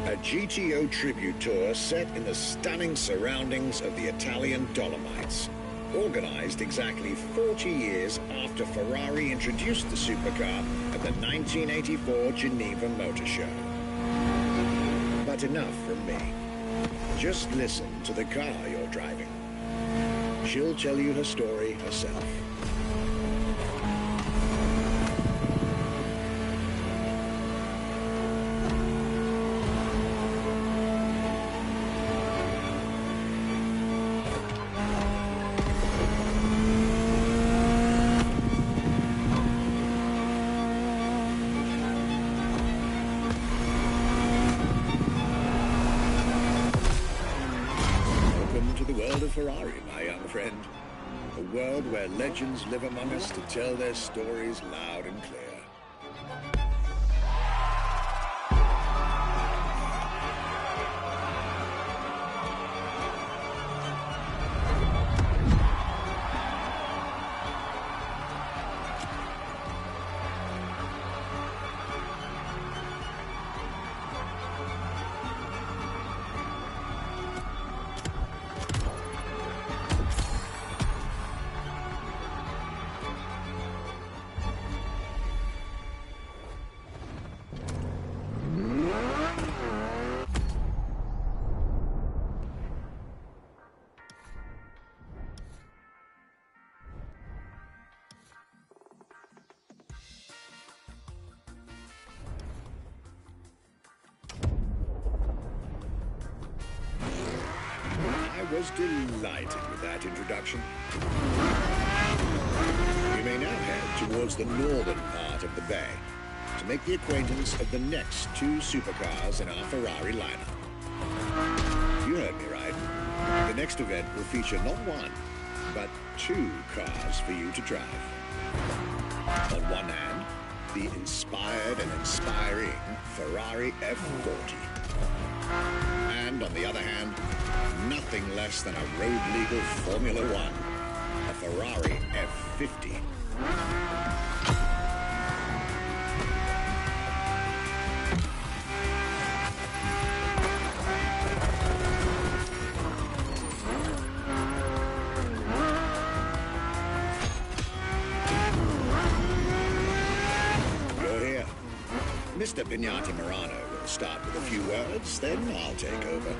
A GTO tribute tour set in the stunning surroundings of the Italian Dolomites. Organized exactly 40 years after Ferrari introduced the supercar at the 1984 Geneva Motor Show. But enough from me. Just listen to the car you're driving. She'll tell you her story herself. Ferrari, my young friend. A world where legends live among us to tell their stories loud and clear. I was delighted with that introduction. We may now head towards the northern part of the bay to make the acquaintance of the next two supercars in our Ferrari lineup. You heard me right. The next event will feature not one, but two cars for you to drive. On one hand, the inspired and inspiring Ferrari F40. And on the other hand, nothing less than a road-legal Formula One, a Ferrari F50. You're here. Mr. Pignati Morano will start with a few words, then I'll take over.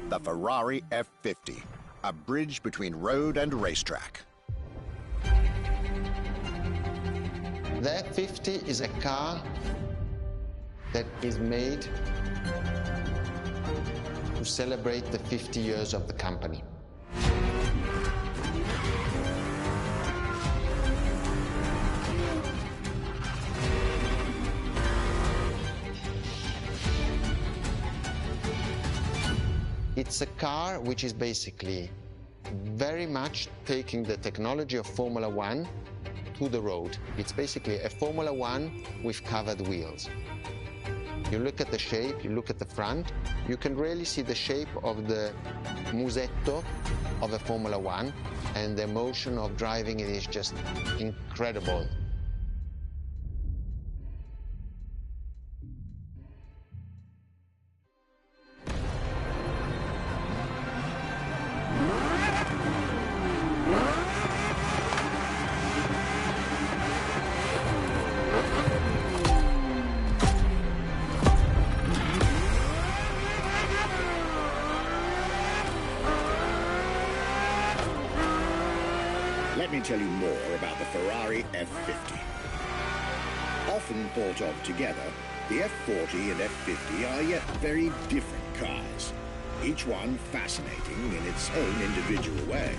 The Ferrari F50, a bridge between road and racetrack. The F50 is a car that is made to celebrate the 50 years of the company. It's a car which is basically very much taking the technology of Formula One to the road. It's basically a Formula One with covered wheels. You look at the shape, you look at the front, you can really see the shape of the musetto of a Formula One, and the emotion of driving it is just incredible. Let me tell you more about the Ferrari F50. Often thought of together, the F40 and F50 are yet very different cars, each one fascinating in its own individual way.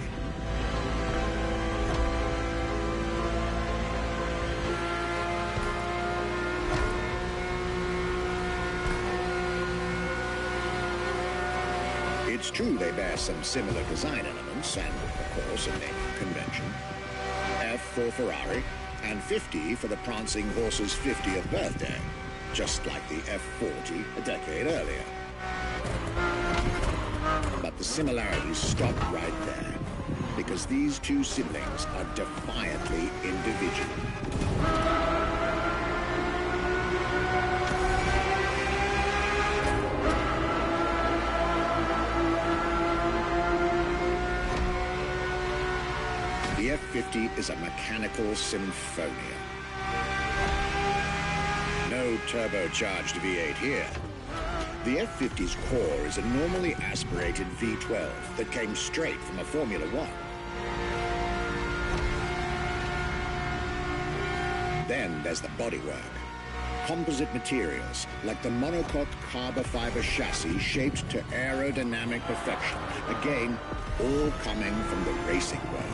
It's true they bear some similar design elements and, of course, a naming convention. F for Ferrari and 50 for the prancing horse's 50th birthday, just like the F40 a decade earlier. But the similarities stop right there, because these two siblings are defiantly individual. The F50 is a mechanical symphonia. No turbocharged V8 here. The F50's core is a normally aspirated V12 that came straight from a Formula One. Then there's the bodywork. Composite materials, like the monocoque carbon fiber chassis shaped to aerodynamic perfection. Again, all coming from the racing world.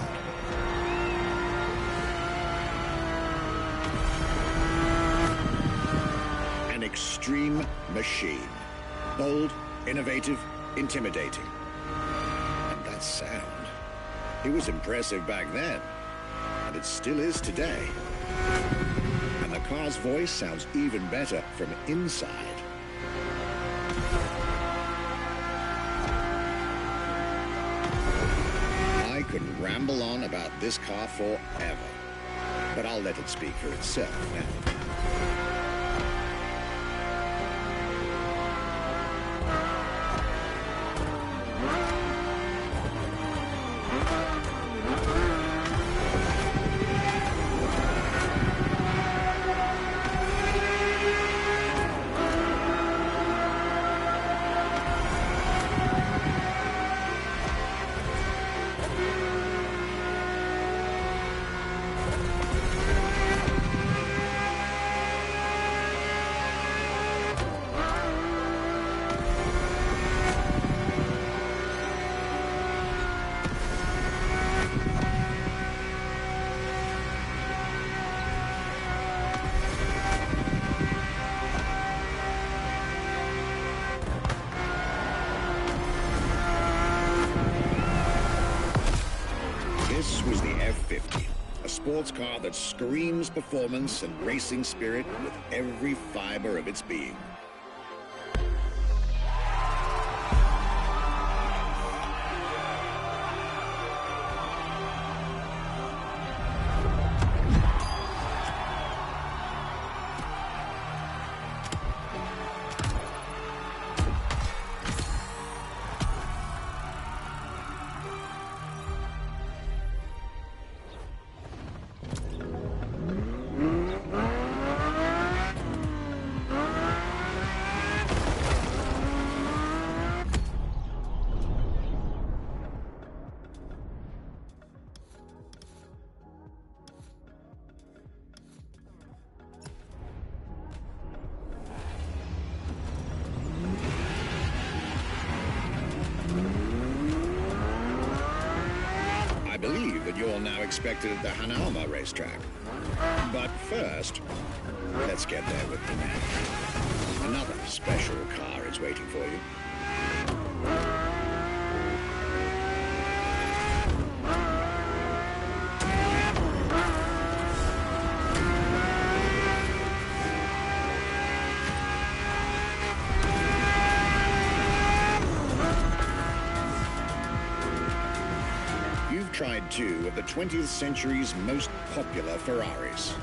Extreme machine. Bold, innovative, intimidating. And that sound. It was impressive back then, and it still is today. And the car's voice sounds even better from inside. I could ramble on about this car forever, but I'll let it speak for itself now. This was the F50, a sports car that screams performance and racing spirit with every fiber of its being. expected at the Hanalma racetrack. But first, let's get there with the man. Another special car is waiting for you. You've tried two of the 20th century's most popular Ferraris.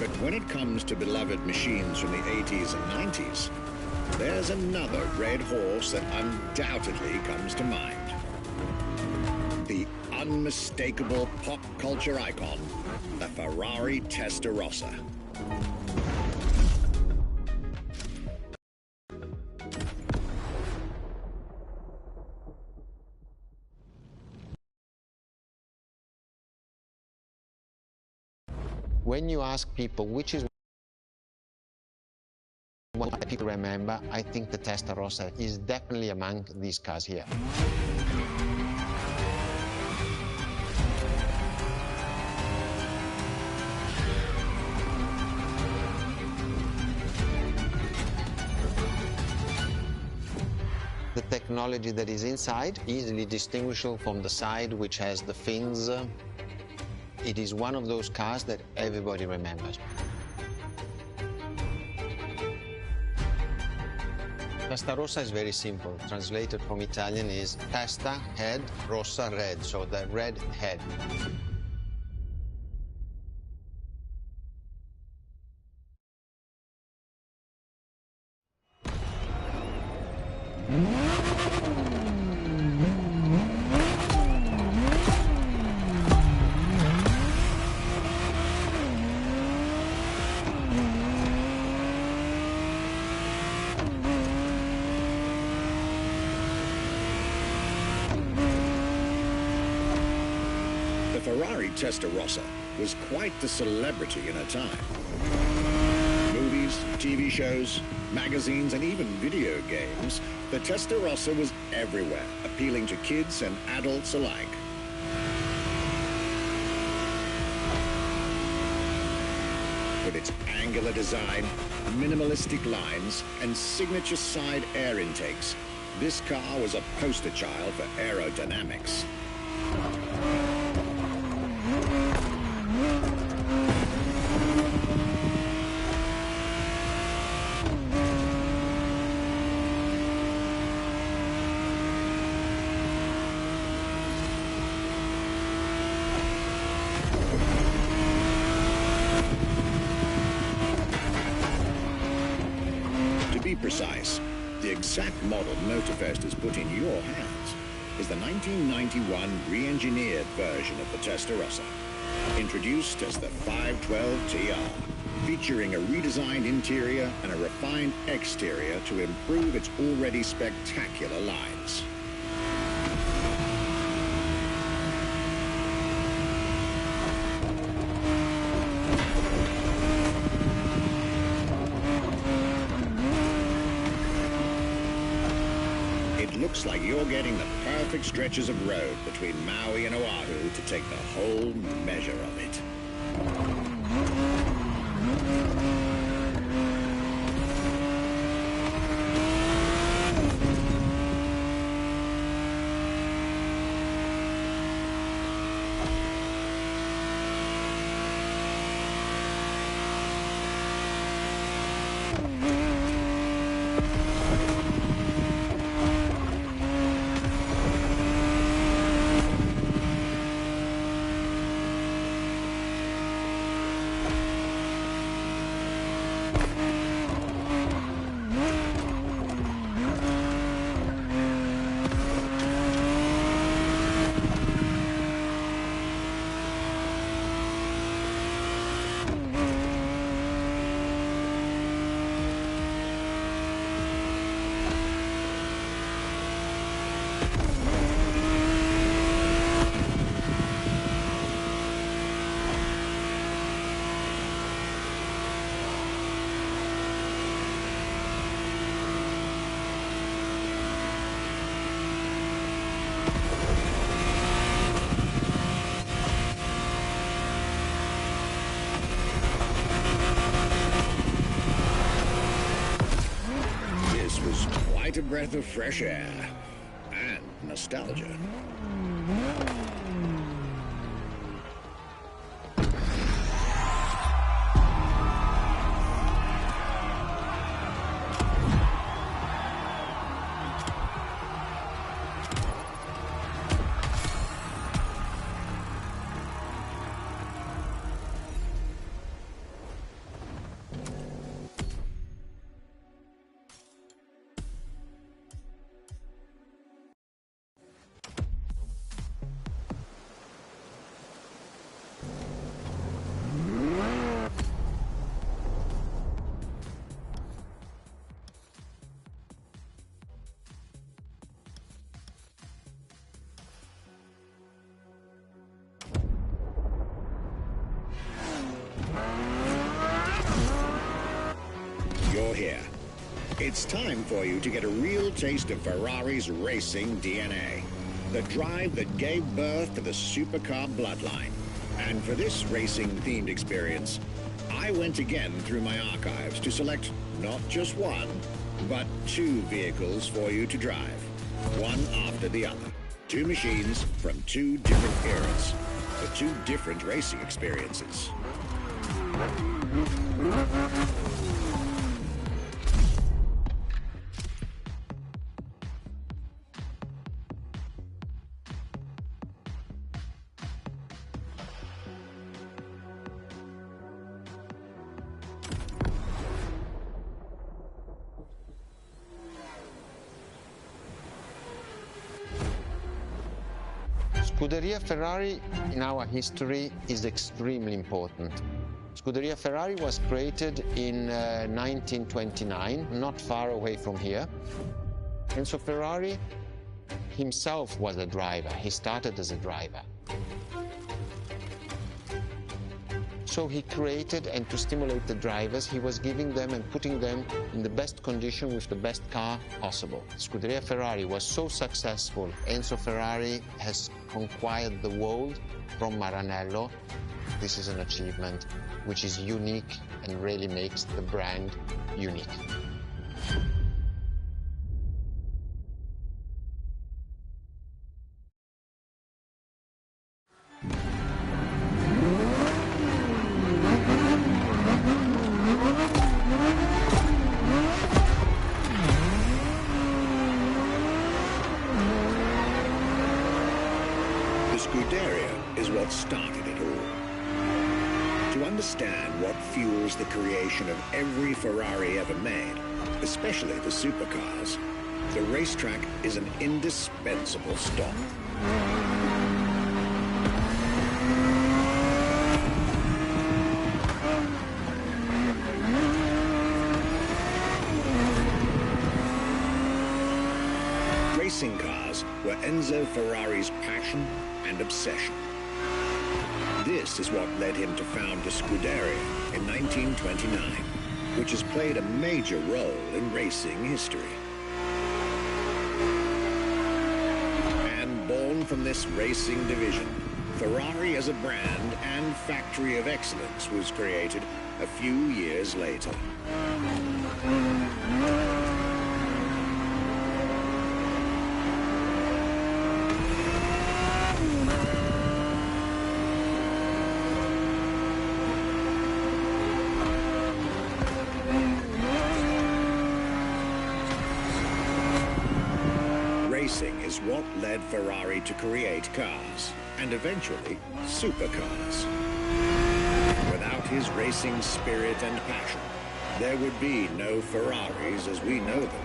But when it comes to beloved machines from the 80s and 90s, there's another red horse that undoubtedly comes to mind. The unmistakable pop culture icon, the Ferrari Testarossa. When you ask people which is what people remember, I think the Testarossa is definitely among these cars here. The technology that is inside, easily distinguishable from the side which has the fins. It is one of those cars that everybody remembers. Testarossa is very simple. Translated from Italian is testa, head, rossa, red, so the red head. The Ferrari Testarossa was quite the celebrity in her time. Movies, TV shows, magazines, and even video games, the Testarossa was everywhere, appealing to kids and adults alike. With its angular design, minimalistic lines, and signature side air intakes, this car was a poster child for aerodynamics. To be precise, the exact model Motorfest has put in your hands is the 1991 re-engineered version of the Testarossa, introduced as the 512 TR, featuring a redesigned interior and a refined exterior to improve its already spectacular lines. It looks like you're getting the perfect stretches of road between Maui and Oahu to take the whole measure of it. breath of fresh air and nostalgia. You're here. It's time for you to get a real taste of Ferrari's racing DNA. The drive that gave birth to the supercar bloodline. And for this racing-themed experience, I went again through my archives to select not just one, but two vehicles for you to drive. One after the other. Two machines from two different eras. For two different racing experiences. Scuderia Ferrari in our history is extremely important. Scuderia Ferrari was created in 1929, not far away from here. Enzo Ferrari himself was a driver. He started as a driver. So he created, and to stimulate the drivers, he was giving them and putting them in the best condition with the best car possible. Scuderia Ferrari was so successful. Enzo Ferrari has conquered the world from Maranello. This is an achievement which is unique and really makes the brand unique. Started it all. To understand what fuels the creation of every Ferrari ever made, especially the supercars, the racetrack is an indispensable stop. Racing cars were Enzo Ferrari's passion and obsession. This is what led him to found the Scuderia in 1929, which has played a major role in racing history. And born from this racing division, Ferrari as a brand and factory of excellence was created a few years later. Racing is what led Ferrari to create cars, and eventually, supercars. Without his racing spirit and passion, there would be no Ferraris as we know them.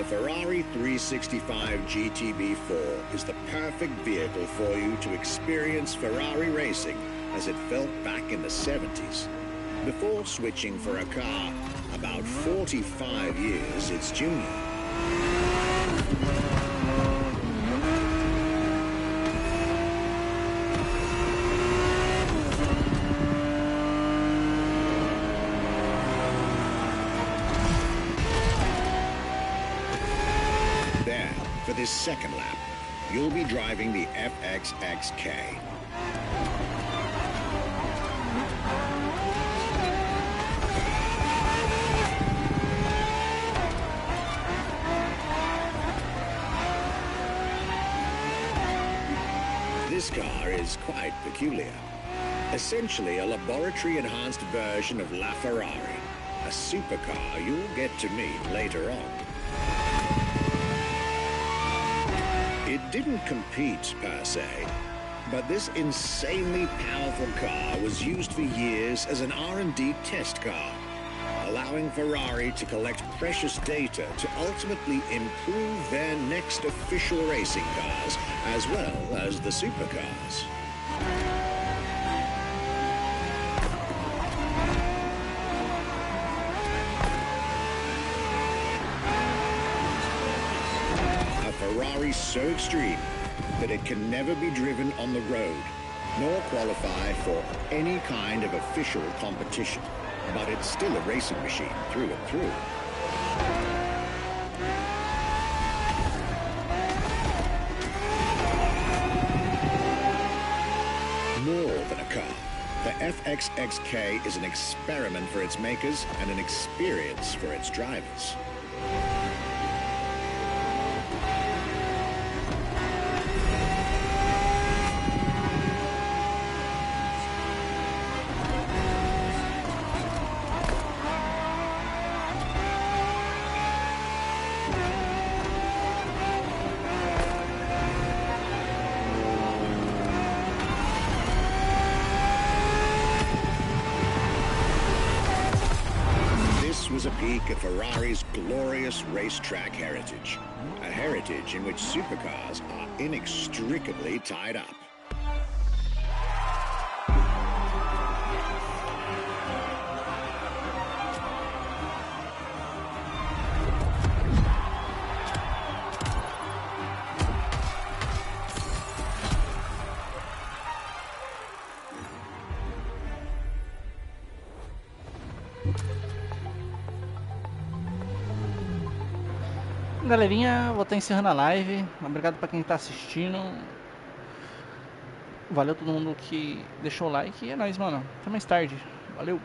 Ferrari 365 GTB4 is the perfect vehicle for you to experience Ferrari racing as it felt back in the 70s. Before switching for a car about 45 years its junior. this second lap, you'll be driving the FXXK. This car is quite peculiar. Essentially a laboratory-enhanced version of La Ferrari, a supercar you'll get to meet later on. It didn't compete per se, but this insanely powerful car was used for years as an R&D test car, allowing Ferrari to collect precious data to ultimately improve their next official racing cars, as well as the supercars. A Ferrari so extreme that it can never be driven on the road, nor qualify for any kind of official competition. But it's still a racing machine through and through. More than a car, the FXXK is an experiment for its makers and an experience for its drivers. Was a peek at Ferrari's glorious racetrack heritage. A heritage in which supercars are inextricably tied up. Galerinha, vou estar encerrando a live. Obrigado pra quem tá assistindo. Valeu todo mundo que deixou o like. E é nóis, mano. Até mais tarde. Valeu.